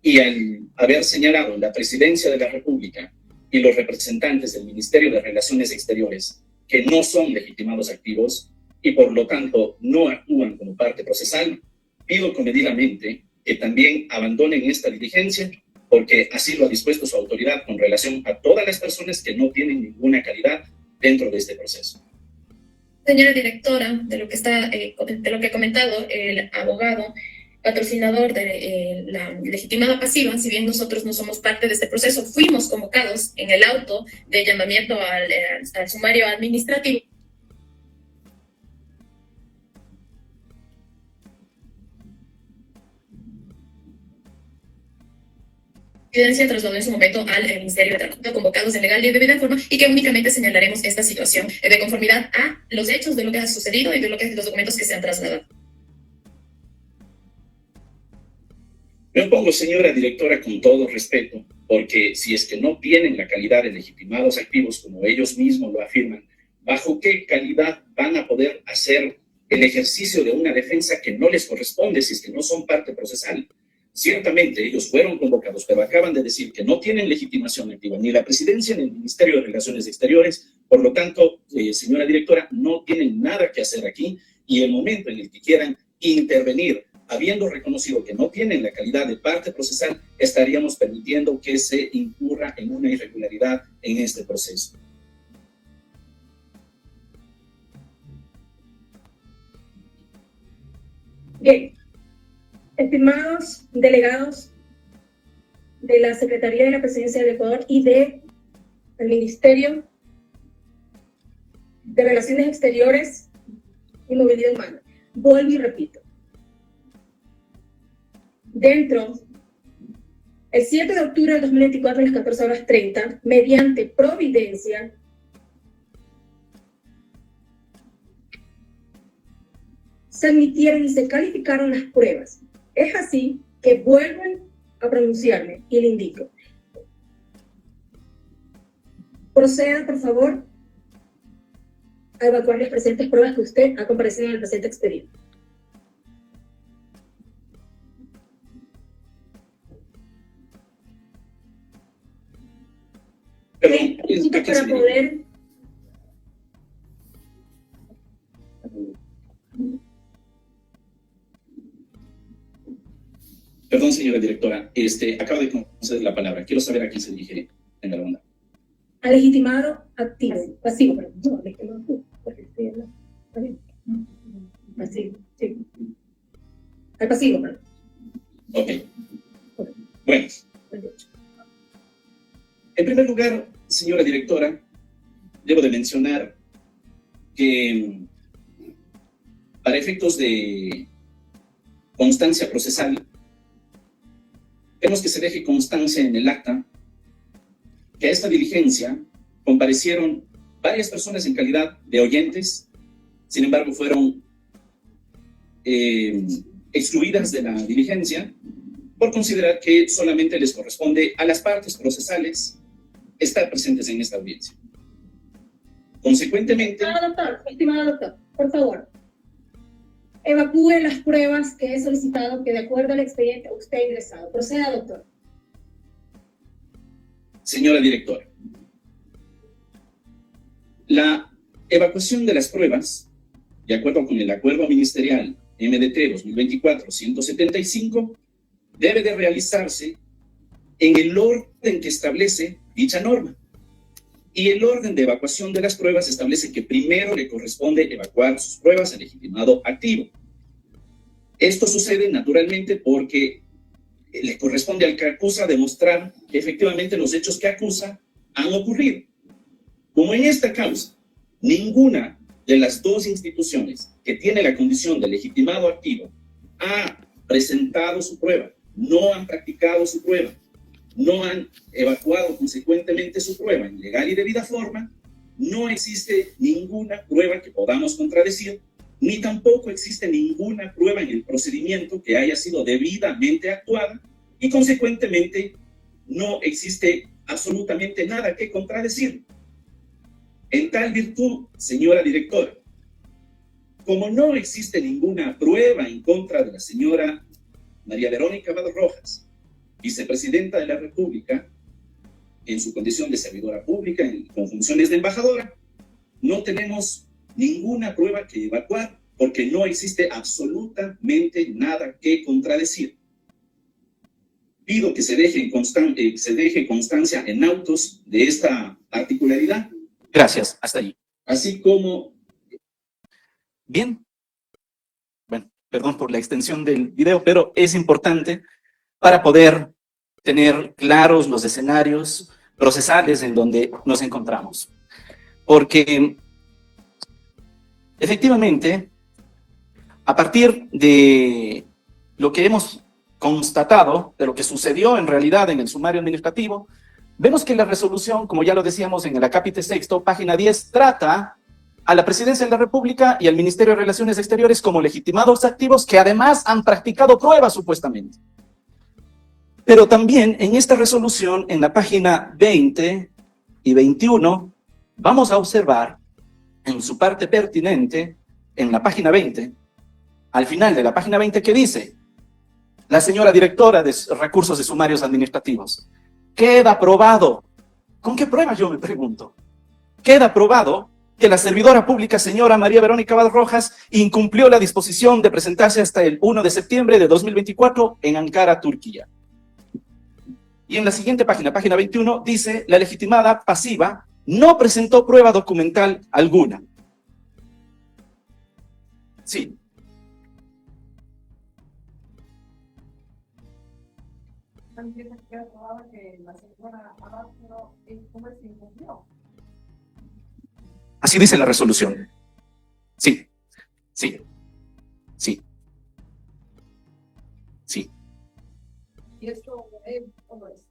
y al haber señalado la Presidencia de la República y los representantes del Ministerio de Relaciones Exteriores que no son legitimados activos y por lo tanto no actúan como parte procesal, pido comedidamente que también abandonen esta diligencia, porque así lo ha dispuesto su autoridad con relación a todas las personas que no tienen ninguna calidad dentro de este proceso. Señora directora, de lo que ha comentado el abogado patrocinador de la legitimada pasiva, si bien nosotros no somos parte de este proceso, fuimos convocados en el auto de llamamiento al sumario administrativo. Presidencia trasladó en su momento al Ministerio de Trabajo, convocados en legal y de debida forma, y que únicamente señalaremos esta situación de conformidad a los hechos de lo que ha sucedido y de los documentos que se han trasladado. Me opongo, señora directora, con todo respeto, porque si es que no tienen la calidad de legitimados activos, como ellos mismos lo afirman, ¿bajo qué calidad van a poder hacer el ejercicio de una defensa que no les corresponde si es que no son parte procesal? Ciertamente ellos fueron convocados, pero acaban de decir que no tienen legitimación activa ni la Presidencia ni el Ministerio de Relaciones Exteriores. Por lo tanto, señora directora, no tienen nada que hacer aquí, y el momento en el que quieran intervenir, habiendo reconocido que no tienen la calidad de parte procesal, estaríamos permitiendo que se incurra en una irregularidad en este proceso. Bien. Estimados delegados de la Secretaría de la Presidencia del Ecuador y de al Ministerio de Relaciones Exteriores y Movilidad Humana. Vuelvo y repito. Dentro, el 7 de octubre del 2024 a las 14:30, mediante providencia, se admitieron y se calificaron las pruebas. Es así que vuelven a pronunciarme y le indico. Proceda, por favor, a evacuar las presentes pruebas que usted ha comparecido en el presente expediente. Perdón, Para poder... Perdón, señora directora, acabo de conceder la palabra. Quiero saber a quién se dirige en la ronda. Al legitimado activo, pasivo, perdón, no, legitimado activo, porque estoy hablando, ¿está bien? Pasivo, sí. Al pasivo, perdón. Ok. Bueno. En primer lugar, señora directora, debo de mencionar que para efectos de constancia procesal, queremos que se deje constancia en el acta que a esta diligencia comparecieron varias personas en calidad de oyentes, sin embargo fueron excluidas de la diligencia por considerar que solamente les corresponde a las partes procesales estar presentes en esta audiencia. Consecuentemente... Estimado doctor, por favor, evacúe las pruebas que he solicitado que de acuerdo al expediente usted ha ingresado. Proceda, doctor. Señora directora, la evacuación de las pruebas, de acuerdo con el Acuerdo Ministerial MDT 2024-175, debe de realizarse en el orden que establece dicha norma. Y el orden de evacuación de las pruebas establece que primero le corresponde evacuar sus pruebas al legitimado activo. Esto sucede naturalmente porque le corresponde al que acusa demostrar que efectivamente los hechos que acusa han ocurrido. Como en esta causa, ninguna de las dos instituciones que tiene la condición de legitimado activo ha presentado su prueba, no han practicado su prueba, no han evacuado consecuentemente su prueba en legal y debida forma, no existe ninguna prueba que podamos contradecir, ni tampoco existe ninguna prueba en el procedimiento que haya sido debidamente actuada y consecuentemente no existe absolutamente nada que contradecir. En tal virtud, señora directora, como no existe ninguna prueba en contra de la señora María Verónica Vado Rojas, vicepresidenta de la República, en su condición de servidora pública, con funciones de embajadora, no tenemos ninguna prueba que evacuar porque no existe absolutamente nada que contradecir. Pido que se deje constancia en autos de esta particularidad. Gracias, hasta ahí. Así como... Bien. Bueno, perdón por la extensión del video, pero es importante para poder tener claros los escenarios procesales en donde nos encontramos. Porque efectivamente, a partir de lo que hemos constatado, de lo que sucedió en realidad en el sumario administrativo, vemos que la resolución, como ya lo decíamos en el acápite sexto, página 10, trata a la Presidencia de la República y al Ministerio de Relaciones Exteriores como legitimados activos que además han practicado pruebas supuestamente. Pero también en esta resolución, en la página 20 y 21, vamos a observar en su parte pertinente, en la página 20, al final de la página 20, que dice: la señora directora de Recursos de Sumarios Administrativos, queda probado. ¿Con qué pruebas, yo me pregunto? Queda probado que la servidora pública señora María Verónica Vado Rojas incumplió la disposición de presentarse hasta el 1 de septiembre de 2024 en Ankara, Turquía. Y en la siguiente página, página 21, dice: la legitimada pasiva no presentó prueba documental alguna. Sí. también se aprobaba que la señora Abajo se incumplió. Así dice la resolución. Sí, sí, sí, sí. ¿Y esto es cómo es?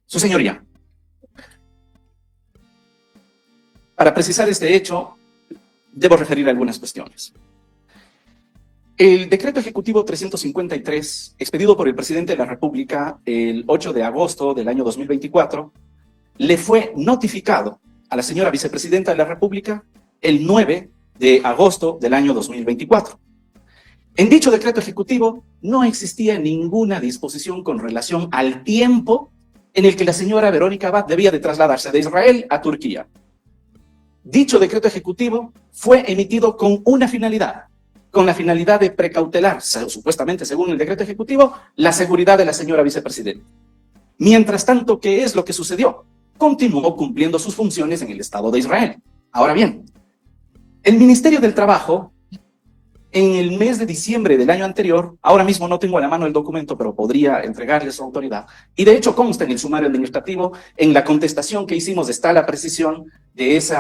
Su señoría, para precisar este hecho, debo referir algunas cuestiones. El decreto ejecutivo 353, expedido por el presidente de la República el 8 de agosto del año 2024, le fue notificado a la señora vicepresidenta de la República el 9 de agosto del año 2024. En dicho decreto ejecutivo no existía ninguna disposición con relación al tiempo en el que la señora Verónica Abad debía de trasladarse de Israel a Turquía. Dicho decreto ejecutivo fue emitido con una finalidad, con la finalidad de precautelar, supuestamente según el decreto ejecutivo, la seguridad de la señora vicepresidenta. Mientras tanto, ¿qué es lo que sucedió? Continuó cumpliendo sus funciones en el Estado de Israel. Ahora bien, el Ministerio del Trabajo, en el mes de diciembre del año anterior, ahora mismo no tengo a la mano el documento, pero podría entregarle a su autoridad, y de hecho consta en el sumario administrativo, en la contestación que hicimos está la precisión de ese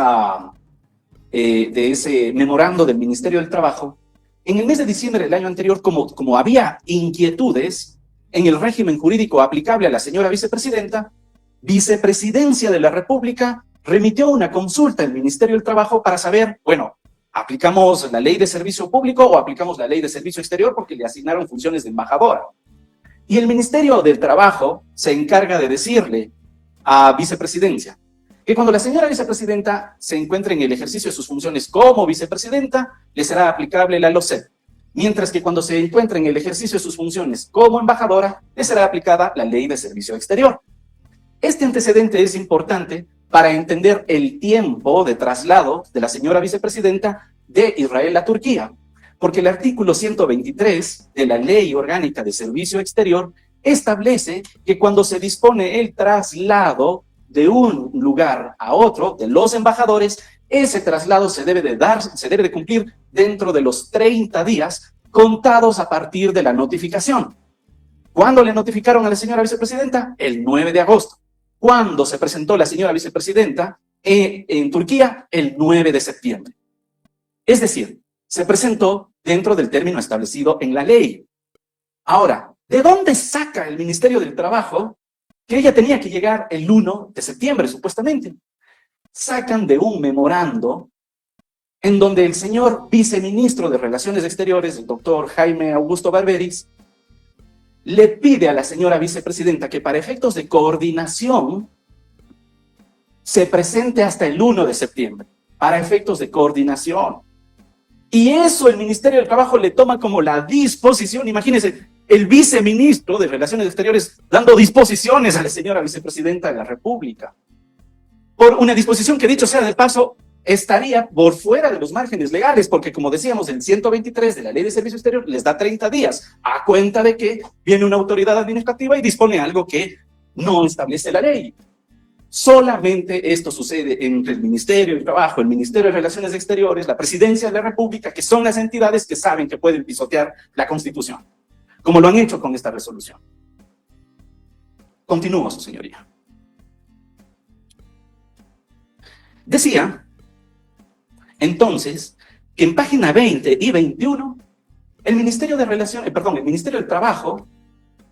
memorando del Ministerio del Trabajo. En el mes de diciembre del año anterior, como había inquietudes en el régimen jurídico aplicable a la señora vicepresidenta, Vicepresidencia de la República remitió una consulta al Ministerio del Trabajo para saber, bueno, ¿aplicamos la ley de servicio público o aplicamos la ley de servicio exterior porque le asignaron funciones de embajadora? Y el Ministerio del Trabajo se encarga de decirle a Vicepresidencia que cuando la señora vicepresidenta se encuentre en el ejercicio de sus funciones como vicepresidenta, le será aplicable la LOCEP, mientras que cuando se encuentre en el ejercicio de sus funciones como embajadora, le será aplicada la ley de servicio exterior. Este antecedente es importante para entender el tiempo de traslado de la señora vicepresidenta de Israel a Turquía, porque el artículo 123 de la Ley Orgánica de Servicio Exterior establece que cuando se dispone el traslado de un lugar a otro de los embajadores, ese traslado se debe de cumplir dentro de los 30 días contados a partir de la notificación. ¿Cuándo le notificaron a la señora vicepresidenta? El 9 de agosto. ¿Cuándo se presentó la señora vicepresidenta en Turquía? El 9 de septiembre. Es decir, se presentó dentro del término establecido en la ley. Ahora, ¿de dónde saca el Ministerio del Trabajo que ella tenía que llegar el 1 de septiembre, supuestamente? Sacan de un memorando en donde el señor viceministro de Relaciones Exteriores, el doctor Jaime Augusto Barberis, le pide a la señora vicepresidenta que para efectos de coordinación se presente hasta el 1 de septiembre, para efectos de coordinación. Y eso el Ministerio del Trabajo le toma como la disposición. Imagínense, el viceministro de Relaciones Exteriores dando disposiciones a la señora vicepresidenta de la República, por una disposición que, dicho sea de paso, estaría por fuera de los márgenes legales, porque como decíamos, el 123 de la Ley de Servicio Exterior les da 30 días, a cuenta de que viene una autoridad administrativa y dispone algo que no establece la ley. Solamente esto sucede entre el Ministerio del Trabajo, el Ministerio de Relaciones Exteriores, la Presidencia de la República, que son las entidades que saben que pueden pisotear la Constitución, como lo han hecho con esta resolución. Continúo, su señoría. Decía entonces que en página 20 y 21 el Ministerio del Trabajo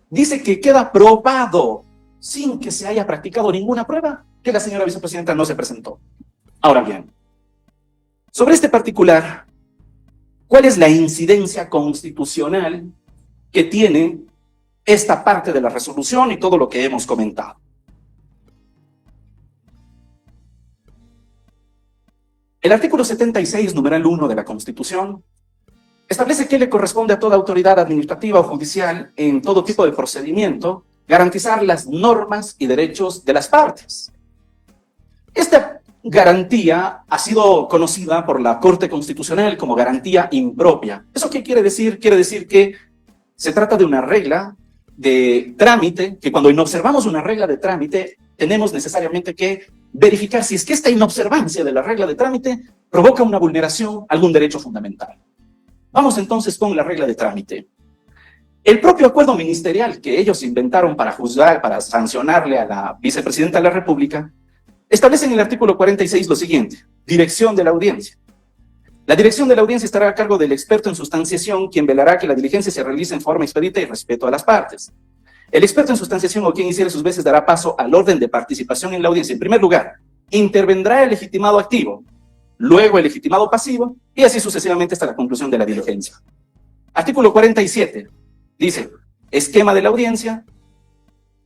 dice que queda probado, sin que se haya practicado ninguna prueba, que la señora vicepresidenta no se presentó. Ahora bien, sobre este particular, ¿cuál es la incidencia constitucional que tiene esta parte de la resolución y todo lo que hemos comentado? El artículo 76, numeral 1 de la Constitución, establece que le corresponde a toda autoridad administrativa o judicial en todo tipo de procedimiento garantizar las normas y derechos de las partes. Esta garantía ha sido conocida por la Corte Constitucional como garantía impropia. ¿Eso qué quiere decir? Quiere decir que se trata de una regla de trámite, que cuando inobservamos una regla de trámite, tenemos necesariamente que verificar si es que esta inobservancia de la regla de trámite provoca una vulneración a algún derecho fundamental. Vamos entonces con la regla de trámite. El propio acuerdo ministerial que ellos inventaron para juzgar, para sancionarle a la vicepresidenta de la República, establece en el artículo 46 lo siguiente: dirección de la audiencia. La dirección de la audiencia estará a cargo del experto en sustanciación, quien velará que la diligencia se realice en forma expedita y respeto a las partes. El experto en sustanciación o quien hiciere sus veces dará paso al orden de participación en la audiencia. En primer lugar, intervendrá el legitimado activo, luego el legitimado pasivo, y así sucesivamente hasta la conclusión de la diligencia. Artículo 47 dice: esquema de la audiencia,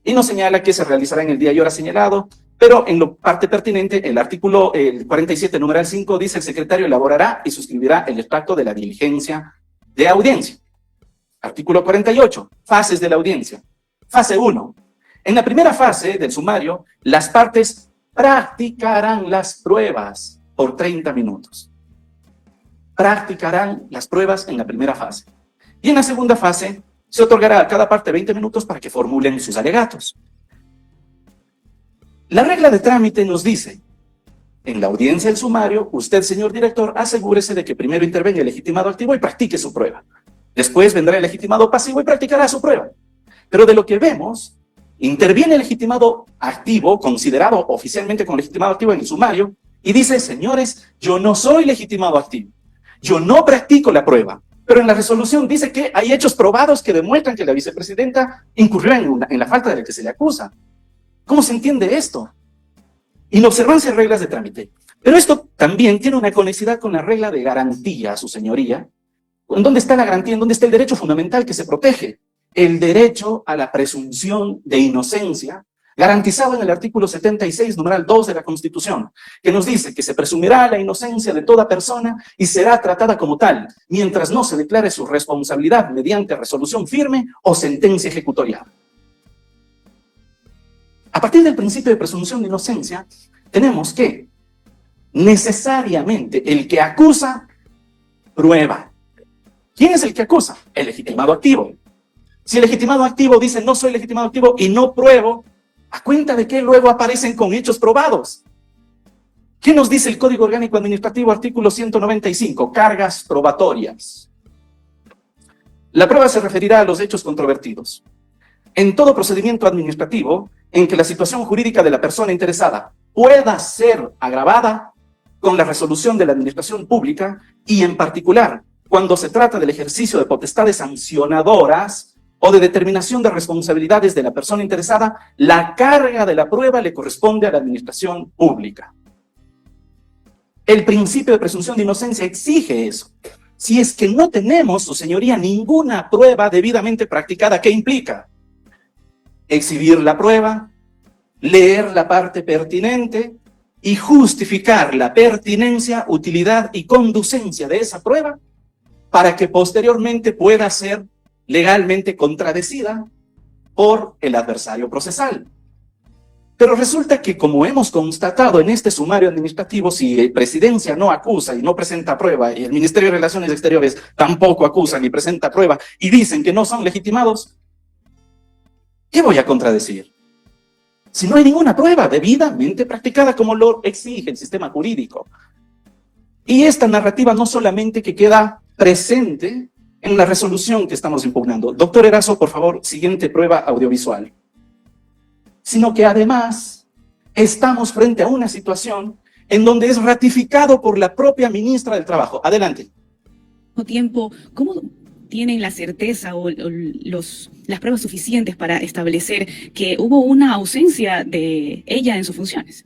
y nos señala que se realizará en el día y hora señalado, pero en lo parte pertinente, el artículo 47, numeral 5, dice: el secretario elaborará y suscribirá el extracto de la diligencia de audiencia. Artículo 48, fases de la audiencia. Fase 1. En la primera fase del sumario, las partes practicarán las pruebas por 30 minutos. Practicarán las pruebas en la primera fase. Y en la segunda fase, se otorgará a cada parte 20 minutos para que formulen sus alegatos. La regla de trámite nos dice: en la audiencia del sumario, usted, señor director, asegúrese de que primero intervenga el legitimado activo y practique su prueba. Después vendrá el legitimado pasivo y practicará su prueba. Pero de lo que vemos, interviene el legitimado activo, considerado oficialmente como legitimado activo en el sumario, y dice: señores, yo no soy legitimado activo, yo no practico la prueba. Pero en la resolución dice que hay hechos probados que demuestran que la vicepresidenta incurrió en la falta de la que se le acusa. ¿Cómo se entiende esto? Inobservancia de reglas de trámite. Pero esto también tiene una conexidad con la regla de garantía, su señoría. ¿En dónde está la garantía? ¿En dónde está el derecho fundamental que se protege? El derecho a la presunción de inocencia, garantizado en el artículo 76, numeral 2 de la Constitución, que nos dice que se presumirá la inocencia de toda persona y será tratada como tal, mientras no se declare su responsabilidad mediante resolución firme o sentencia ejecutorial. A partir del principio de presunción de inocencia, tenemos que necesariamente el que acusa, prueba. ¿Quién es el que acusa? El legitimado activo. Si el legitimado activo dice: no soy legitimado activo y no pruebo, ¿a cuenta de qué luego aparecen con hechos probados? ¿Qué nos dice el Código Orgánico Administrativo, artículo 195? Cargas probatorias. La prueba se referirá a los hechos controvertidos. En todo procedimiento administrativo en que la situación jurídica de la persona interesada pueda ser agravada con la resolución de la administración pública, y en particular cuando se trata del ejercicio de potestades sancionadoras o de determinación de responsabilidades de la persona interesada, la carga de la prueba le corresponde a la administración pública. El principio de presunción de inocencia exige eso. Si es que no tenemos, su señoría, ninguna prueba debidamente practicada, ¿qué implica? Exhibir la prueba, leer la parte pertinente y justificar la pertinencia, utilidad y conducencia de esa prueba para que posteriormente pueda ser legalmente contradecida por el adversario procesal. Pero resulta que, como hemos constatado en este sumario administrativo, si Presidencia no acusa y no presenta prueba, y el Ministerio de Relaciones Exteriores tampoco acusa ni presenta prueba, y dicen que no son legitimados, ¿qué voy a contradecir? Si no hay ninguna prueba debidamente practicada como lo exige el sistema jurídico. Y esta narrativa no solamente que queda presente en la resolución que estamos impugnando. Doctor Erazo, por favor, siguiente prueba audiovisual. Sino que además estamos frente a una situación en donde es ratificado por la propia ministra del Trabajo. Adelante. Tiempo, ¿cómo tienen la certeza o las pruebas suficientes para establecer que hubo una ausencia de ella en sus funciones?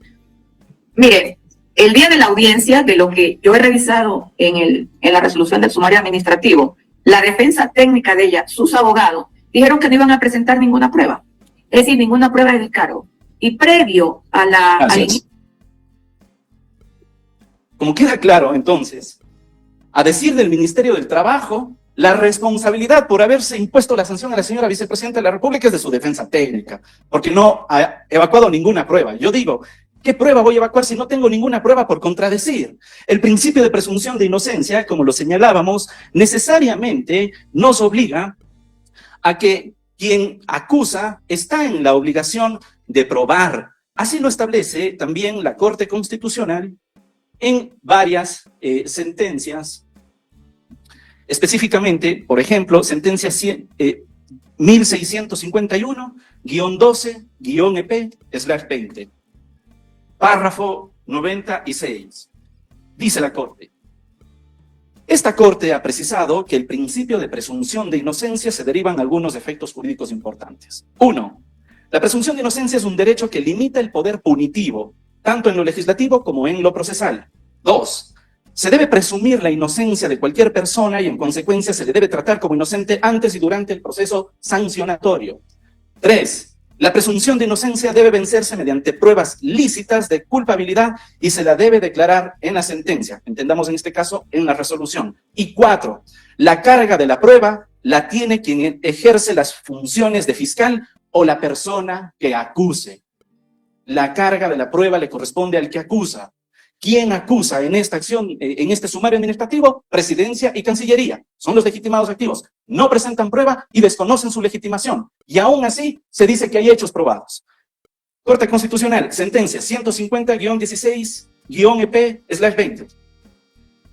Mire, el día de la audiencia, de lo que yo he revisado en la resolución del sumario administrativo, la defensa técnica de ella, sus abogados, dijeron que no iban a presentar ninguna prueba. Es decir, ninguna prueba de descargo. Y previo a la... Como queda claro, entonces, a decir del Ministerio del Trabajo, la responsabilidad por haberse impuesto la sanción a la señora vicepresidenta de la República es de su defensa técnica, porque no ha evacuado ninguna prueba. Yo digo, ¿qué prueba voy a evacuar si no tengo ninguna prueba por contradecir? El principio de presunción de inocencia, como lo señalábamos, necesariamente nos obliga a que quien acusa está en la obligación de probar. Así lo establece también la Corte Constitucional en varias sentencias. Específicamente, por ejemplo, sentencia 1651-12-EP/20. Párrafo 96. Dice la Corte. Esta Corte ha precisado que el principio de presunción de inocencia se derivan algunos efectos jurídicos importantes. 1. La presunción de inocencia es un derecho que limita el poder punitivo, tanto en lo legislativo como en lo procesal. 2. Se debe presumir la inocencia de cualquier persona y en consecuencia se le debe tratar como inocente antes y durante el proceso sancionatorio. 3. La presunción de inocencia debe vencerse mediante pruebas lícitas de culpabilidad y se la debe declarar en la sentencia, entendamos en este caso en la resolución. Y 4. La carga de la prueba la tiene quien ejerce las funciones de fiscal o la persona que acuse. La carga de la prueba le corresponde al que acusa. ¿Quién acusa en esta acción, en este sumario administrativo? Presidencia y Cancillería. Son los legitimados activos. No presentan prueba y desconocen su legitimación. Y aún así se dice que hay hechos probados. Corte Constitucional, sentencia 150-16-EP/20.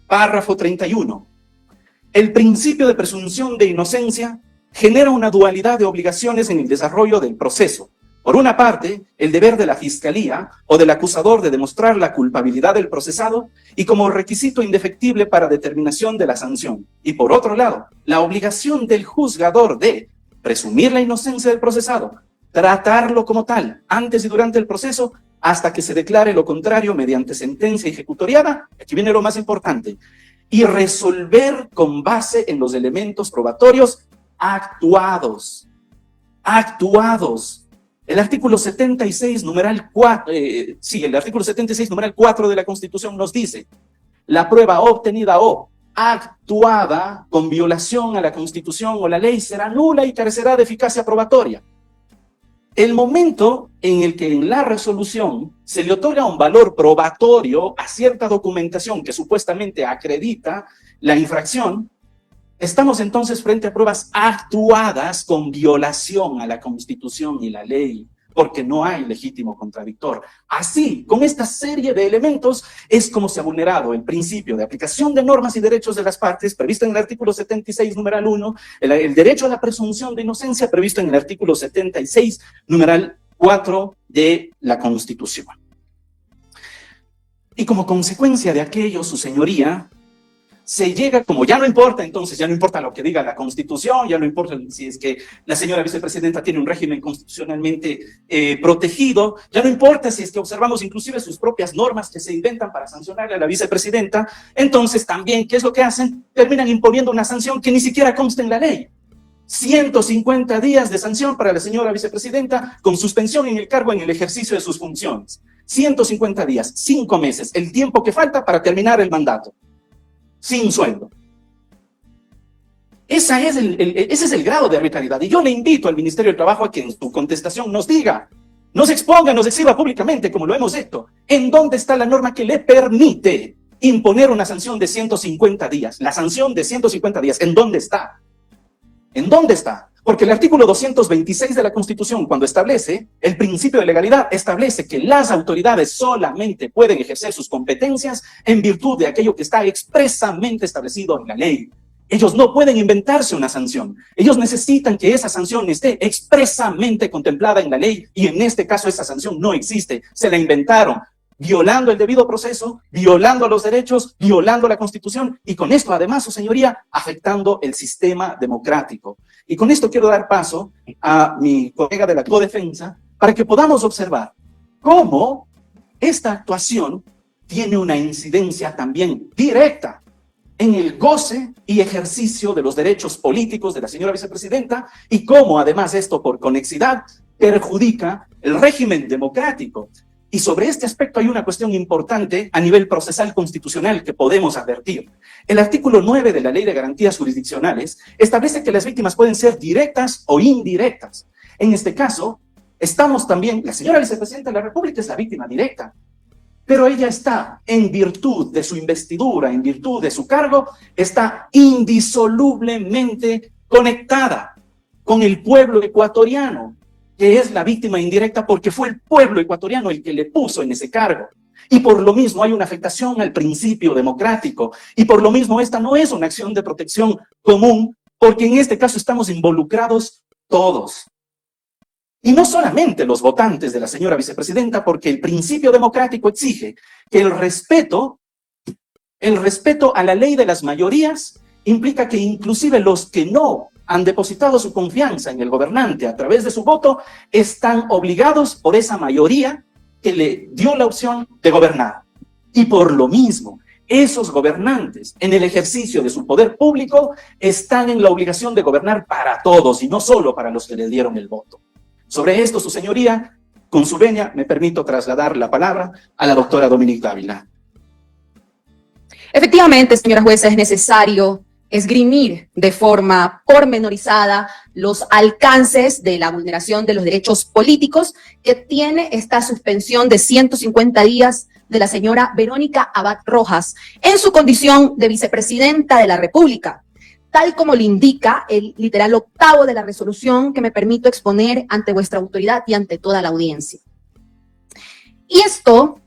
Párrafo 31. El principio de presunción de inocencia genera una dualidad de obligaciones en el desarrollo del proceso. Por una parte, el deber de la Fiscalía o del acusador de demostrar la culpabilidad del procesado y como requisito indefectible para determinación de la sanción. Y por otro lado, la obligación del juzgador de presumir la inocencia del procesado, tratarlo como tal antes y durante el proceso hasta que se declare lo contrario mediante sentencia ejecutoriada, aquí viene lo más importante, y resolver con base en los elementos probatorios actuados. El artículo 76, numeral 4, el artículo 76, numeral 4 de la Constitución nos dice: la prueba obtenida o actuada con violación a la Constitución o la ley será nula y carecerá de eficacia probatoria. El momento en el que en la resolución se le otorga un valor probatorio a cierta documentación que supuestamente acredita la infracción, estamos entonces frente a pruebas actuadas con violación a la Constitución y la ley, porque no hay legítimo contradictor. Así, con esta serie de elementos, es como se ha vulnerado el principio de aplicación de normas y derechos de las partes, previsto en el artículo 76, numeral 1, el derecho a la presunción de inocencia, previsto en el artículo 76, numeral 4 de la Constitución. Y como consecuencia de aquello, su señoría, se llega, como ya no importa, entonces ya no importa lo que diga la Constitución, ya no importa si es que la señora vicepresidenta tiene un régimen constitucionalmente protegido, ya no importa si es que observamos inclusive sus propias normas que se inventan para sancionarle a la vicepresidenta, entonces también, ¿qué es lo que hacen? Terminan imponiendo una sanción que ni siquiera consta en la ley. 150 días de sanción para la señora vicepresidenta con suspensión en el cargo en el ejercicio de sus funciones. 150 días, 5 meses, el tiempo que falta para terminar el mandato. Sin sueldo. Ese es el grado de arbitrariedad. Y yo le invito al Ministerio del Trabajo a que en su contestación nos diga, nos exponga, nos exhiba públicamente, como lo hemos hecho, en dónde está la norma que le permite imponer una sanción de 150 días. La sanción de 150 días, ¿en dónde está? ¿En dónde está? Porque el artículo 226 de la Constitución, cuando establece el principio de legalidad, establece que las autoridades solamente pueden ejercer sus competencias en virtud de aquello que está expresamente establecido en la ley. Ellos no pueden inventarse una sanción. Ellos necesitan que esa sanción esté expresamente contemplada en la ley y en este caso esa sanción no existe. Se la inventaron, violando el debido proceso, violando los derechos, violando la Constitución y con esto además, su señoría, afectando el sistema democrático. Y con esto quiero dar paso a mi colega de la Codefensa para que podamos observar cómo esta actuación tiene una incidencia también directa en el goce y ejercicio de los derechos políticos de la señora vicepresidenta y cómo además esto por conexidad perjudica el régimen democrático. Y sobre este aspecto hay una cuestión importante a nivel procesal constitucional que podemos advertir. El artículo 9 de la Ley de Garantías Jurisdiccionales establece que las víctimas pueden ser directas o indirectas. En este caso, estamos también, la señora vicepresidenta de la República es la víctima directa, pero ella está, en virtud de su investidura, en virtud de su cargo, está indisolublemente conectada con el pueblo ecuatoriano, que es la víctima indirecta porque fue el pueblo ecuatoriano el que le puso en ese cargo. Y por lo mismo hay una afectación al principio democrático. Y por lo mismo esta no es una acción de protección común, porque en este caso estamos involucrados todos. Y no solamente los votantes de la señora vicepresidenta, porque el principio democrático exige que el respeto a la ley de las mayorías implica que inclusive los que no han depositado su confianza en el gobernante a través de su voto están obligados por esa mayoría que le dio la opción de gobernar. Y por lo mismo, esos gobernantes, en el ejercicio de su poder público, están en la obligación de gobernar para todos y no solo para los que le dieron el voto. Sobre esto, su señoría, con su venia, me permito trasladar la palabra a la doctora Dominique Dávila. Efectivamente, señora jueza, es necesario esgrimir de forma pormenorizada los alcances de la vulneración de los derechos políticos que tiene esta suspensión de 150 días de la señora Verónica Abad Rojas en su condición de vicepresidenta de la República, tal como lo indica el literal 8º de la resolución que me permito exponer ante vuestra autoridad y ante toda la audiencia. Y esto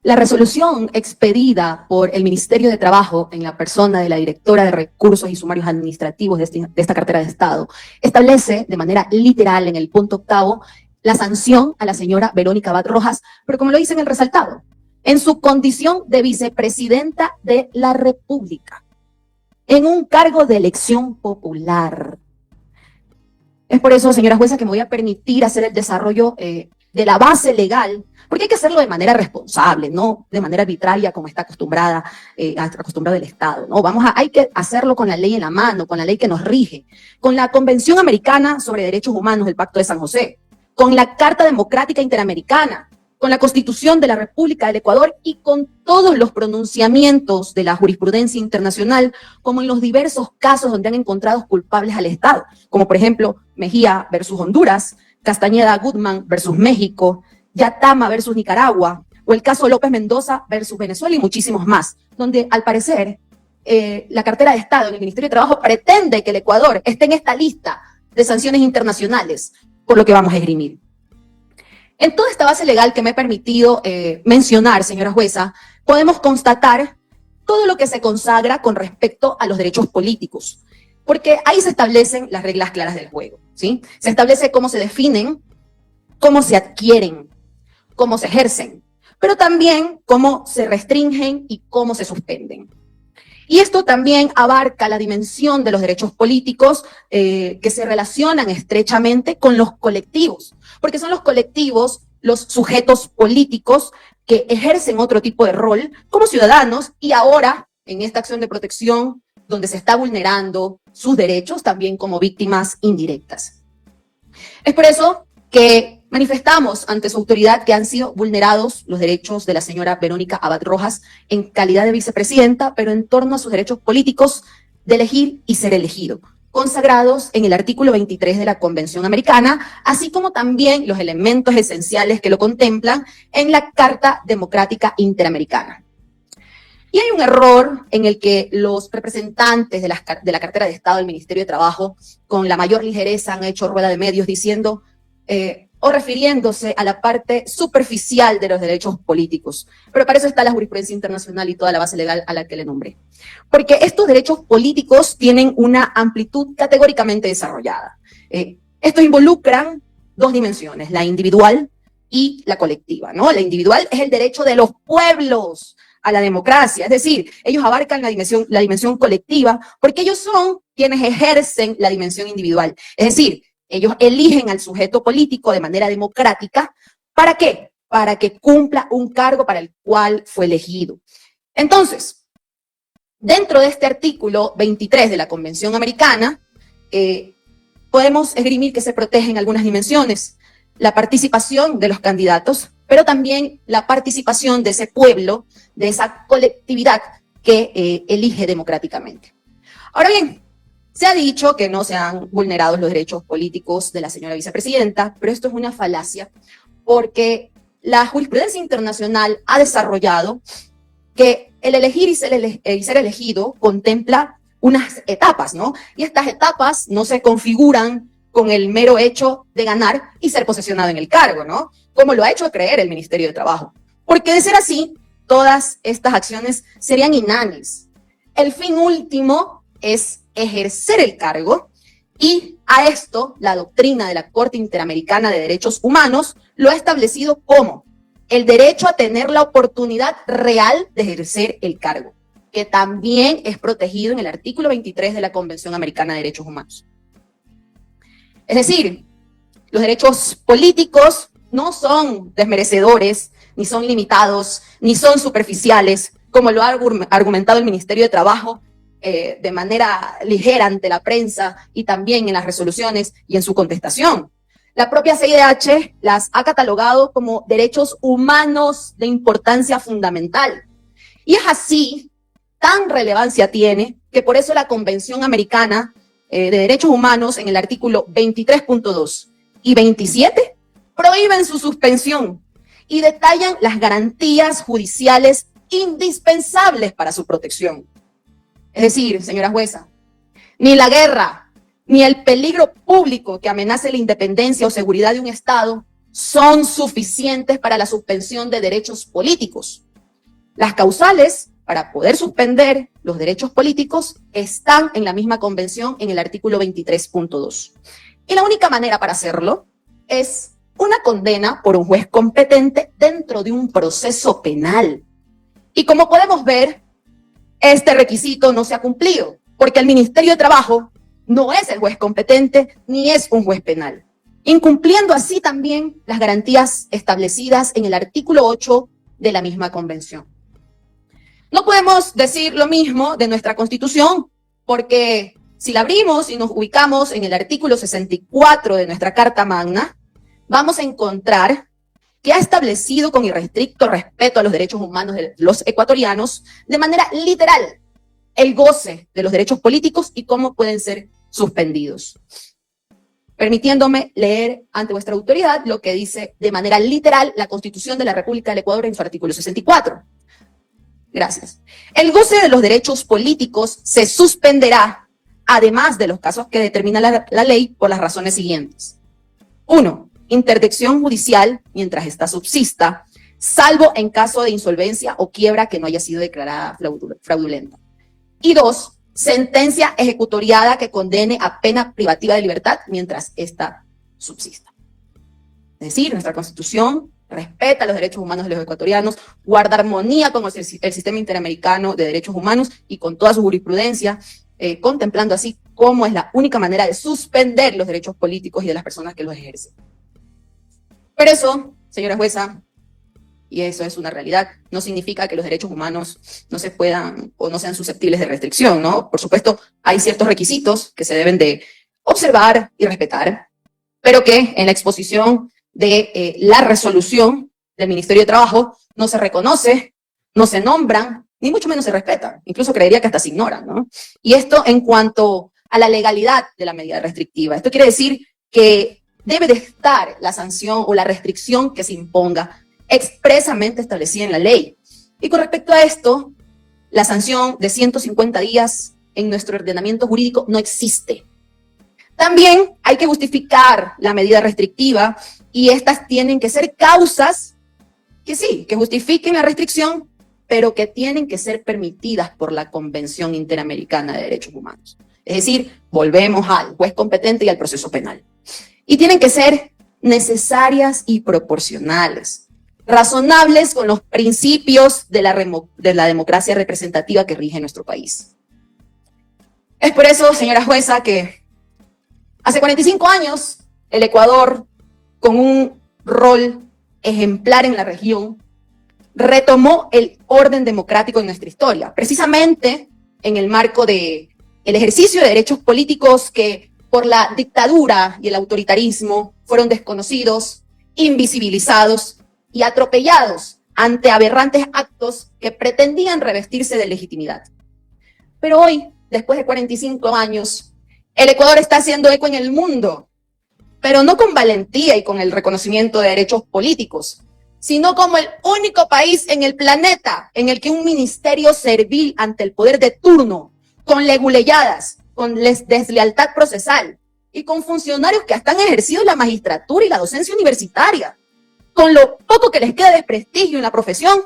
la resolución expedida por el Ministerio de Trabajo en la persona de la directora de Recursos y Sumarios Administrativos de esta cartera de Estado establece de manera literal en el punto 8º la sanción a la señora Verónica Abad Rojas, pero como lo dice en el resaltado, en su condición de vicepresidenta de la República, en un cargo de elección popular. Es por eso, señora jueza, que me voy a permitir hacer el desarrollo de la base legal, porque hay que hacerlo de manera responsable, no de manera arbitraria como está acostumbrado el Estado, ¿no? Hay que hacerlo con la ley en la mano, con la ley que nos rige, con la Convención Americana sobre Derechos Humanos del Pacto de San José, con la Carta Democrática Interamericana, con la Constitución de la República del Ecuador y con todos los pronunciamientos de la jurisprudencia internacional, como en los diversos casos donde han encontrado culpables al Estado, como por ejemplo Mejía versus Honduras, Castañeda Guzmán versus México, Yatama versus Nicaragua, o el caso López Mendoza versus Venezuela y muchísimos más, donde al parecer la cartera de Estado en el Ministerio de Trabajo pretende que el Ecuador esté en esta lista de sanciones internacionales, por lo que vamos a esgrimir. En toda esta base legal que me he permitido mencionar, señora jueza, podemos constatar todo lo que se consagra con respecto a los derechos políticos, porque ahí se establecen las reglas claras del juego, ¿sí? Se establece cómo se definen, cómo se adquieren, cómo se ejercen, pero también cómo se restringen y cómo se suspenden. Y esto también abarca la dimensión de los derechos políticos que se relacionan estrechamente con los colectivos, porque son los colectivos los sujetos políticos que ejercen otro tipo de rol como ciudadanos y ahora en esta acción de protección donde se está vulnerando sus derechos también como víctimas indirectas. Es por eso que manifestamos ante su autoridad que han sido vulnerados los derechos de la señora Verónica Abad Rojas en calidad de vicepresidenta, pero en torno a sus derechos políticos de elegir y ser elegido, consagrados en el artículo 23 de la Convención Americana, así como también los elementos esenciales que lo contemplan en la Carta Democrática Interamericana. Y hay un error en el que los representantes de la cartera de Estado del Ministerio de Trabajo, con la mayor ligereza, han hecho rueda de medios diciendo o refiriéndose a la parte superficial de los derechos políticos. Pero para eso está la jurisprudencia internacional y toda la base legal a la que le nombré. Porque estos derechos políticos tienen una amplitud categóricamente desarrollada. Estos involucran dos dimensiones, la individual y la colectiva, ¿no? La individual es el derecho de los pueblos a la democracia, es decir, ellos abarcan la dimensión colectiva porque ellos son quienes ejercen la dimensión individual. Es decir, ellos eligen al sujeto político de manera democrática. ¿Para qué? Para que cumpla un cargo para el cual fue elegido. Entonces, dentro de este artículo 23 de la Convención Americana, podemos esgrimir que se protegen algunas dimensiones. La participación de los candidatos, pero también la participación de ese pueblo, de esa colectividad que elige democráticamente. Ahora bien, se ha dicho que no se han vulnerado los derechos políticos de la señora vicepresidenta, pero esto es una falacia, porque la jurisprudencia internacional ha desarrollado que el elegir y ser elegido contempla unas etapas, ¿no? Y estas etapas no se configuran con el mero hecho de ganar y ser posesionado en el cargo, ¿no? Como lo ha hecho creer el Ministerio de Trabajo. Porque de ser así, todas estas acciones serían inanes. El fin último es ejercer el cargo, y a esto la doctrina de la Corte Interamericana de Derechos Humanos lo ha establecido como el derecho a tener la oportunidad real de ejercer el cargo, que también es protegido en el artículo 23 de la Convención Americana de Derechos Humanos. Es decir, los derechos políticos no son desmerecedores, ni son limitados, ni son superficiales, como lo ha argumentado el Ministerio de Trabajo de manera ligera ante la prensa y también en las resoluciones y en su contestación. La propia CIDH las ha catalogado como derechos humanos de importancia fundamental. Y es así, tan relevancia tiene, que por eso la Convención Americana de Derechos Humanos en el artículo 23.2 y 27 prohíben su suspensión y detallan las garantías judiciales indispensables para su protección. Es decir, señora jueza, ni la guerra, ni el peligro público que amenace la independencia o seguridad de un Estado son suficientes para la suspensión de derechos políticos. Las causales para poder suspender los derechos políticos están en la misma convención en el artículo 23.2. Y la única manera para hacerlo es una condena por un juez competente dentro de un proceso penal. Y como podemos ver, este requisito no se ha cumplido, porque el Ministerio de Trabajo no es el juez competente ni es un juez penal, incumpliendo así también las garantías establecidas en el artículo 8 de la misma convención. No podemos decir lo mismo de nuestra Constitución, porque si la abrimos y nos ubicamos en el artículo 64 de nuestra Carta Magna, vamos a encontrar que ha establecido con irrestricto respeto a los derechos humanos de los ecuatorianos, de manera literal, el goce de los derechos políticos y cómo pueden ser suspendidos. Permitiéndome leer ante vuestra autoridad lo que dice de manera literal la Constitución de la República del Ecuador en su artículo 64. Gracias. El goce de los derechos políticos se suspenderá, además de los casos que determina la ley, por las razones siguientes. 1. Interdicción judicial mientras esta subsista, salvo en caso de insolvencia o quiebra que no haya sido declarada fraudulenta. Y 2. Sentencia ejecutoriada que condene a pena privativa de libertad mientras esta subsista. Es decir, nuestra Constitución respeta los derechos humanos de los ecuatorianos, guarda armonía con el sistema interamericano de derechos humanos y con toda su jurisprudencia, contemplando así cómo es la única manera de suspender los derechos políticos y de las personas que los ejercen. Pero eso, señora jueza, y eso es una realidad, no significa que los derechos humanos no se puedan o no sean susceptibles de restricción, ¿no? Por supuesto, hay ciertos requisitos que se deben de observar y respetar, pero que en la exposición de la resolución del Ministerio de Trabajo no se reconoce, no se nombran, ni mucho menos se respetan. Incluso creería que hasta se ignoran, ¿no? Y esto en cuanto a la legalidad de la medida restrictiva. Esto quiere decir que debe de estar la sanción o la restricción que se imponga expresamente establecida en la ley. Y con respecto a esto, la sanción de 150 días en nuestro ordenamiento jurídico no existe. También hay que justificar la medida restrictiva y estas tienen que ser causas que sí, que justifiquen la restricción, pero que tienen que ser permitidas por la Convención Interamericana de Derechos Humanos. Es decir, volvemos al juez competente y al proceso penal. Y tienen que ser necesarias y proporcionales, razonables con los principios de la democracia representativa que rige nuestro país. Es por eso, señora jueza, que hace 45 años el Ecuador, con un rol ejemplar en la región, retomó el orden democrático en nuestra historia, precisamente en el marco del ejercicio de derechos políticos que por la dictadura y el autoritarismo fueron desconocidos, invisibilizados y atropellados ante aberrantes actos que pretendían revestirse de legitimidad. Pero hoy, después de 45 años, el Ecuador está haciendo eco en el mundo, pero no con valentía y con el reconocimiento de derechos políticos, sino como el único país en el planeta en el que un ministerio servil ante el poder de turno, con leguleyadas, con deslealtad procesal y con funcionarios que hasta han ejercido la magistratura y la docencia universitaria, con lo poco que les queda de prestigio en la profesión,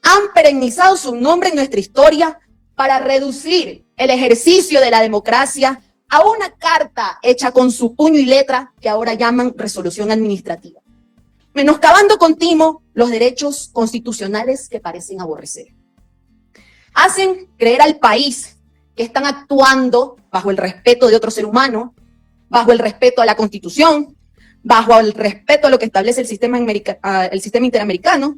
han perennizado su nombre en nuestra historia para reducir el ejercicio de la democracia a una carta hecha con su puño y letra que ahora llaman resolución administrativa, menoscabando con timo los derechos constitucionales que parecen aborrecer. Hacen creer al país que están actuando bajo el respeto de otro ser humano, bajo el respeto a la Constitución, bajo el respeto a lo que establece el sistema interamericano,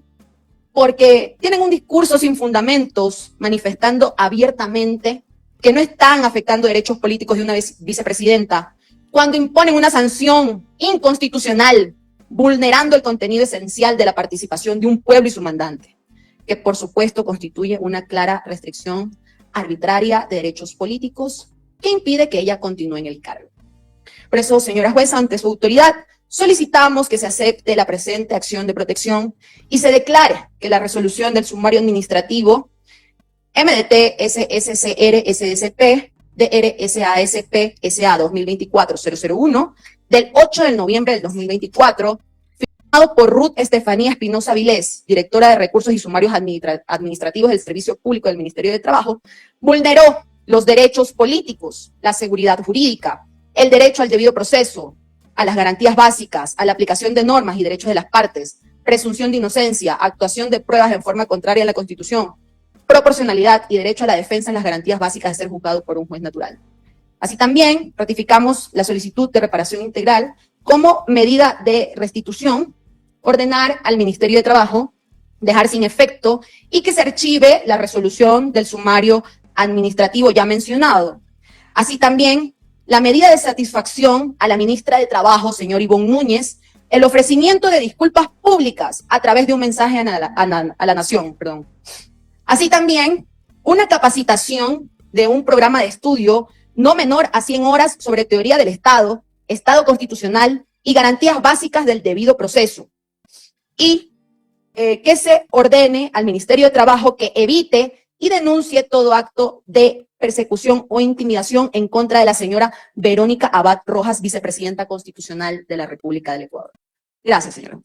porque tienen un discurso sin fundamentos, manifestando abiertamente que no están afectando derechos políticos de una vicepresidenta, cuando imponen una sanción inconstitucional, vulnerando el contenido esencial de la participación de un pueblo y su mandante, que por supuesto constituye una clara restricción arbitraria de derechos políticos que impide que ella continúe en el cargo. Por eso, señora jueza, ante su autoridad, solicitamos que se acepte la presente acción de protección y se declare que la resolución del sumario administrativo MDT SSCR SSP DRSASP SA 2024-001 del 8 de noviembre del 2024, firmado por Ruth Estefanía Espinosa Vilés, directora de Recursos y Sumarios Administrativos del Servicio Público del Ministerio de Trabajo, vulneró los derechos políticos, la seguridad jurídica, el derecho al debido proceso, a las garantías básicas, a la aplicación de normas y derechos de las partes, presunción de inocencia, actuación de pruebas en forma contraria a la Constitución, proporcionalidad y derecho a la defensa en las garantías básicas de ser juzgado por un juez natural. Así también ratificamos la solicitud de reparación integral como medida de restitución, ordenar al Ministerio de Trabajo dejar sin efecto y que se archive la resolución del sumario administrativo ya mencionado. Así también la medida de satisfacción a la ministra de Trabajo, señor Ivonne Núñez, el ofrecimiento de disculpas públicas a través de un mensaje a la nación. Así también una capacitación de un programa de estudio no menor a 100 horas sobre teoría del Estado, Estado constitucional y garantías básicas del debido proceso. Y que se ordene al Ministerio de Trabajo que evite y denuncie todo acto de persecución o intimidación en contra de la señora Verónica Abad Rojas, vicepresidenta constitucional de la República del Ecuador. Gracias, señora.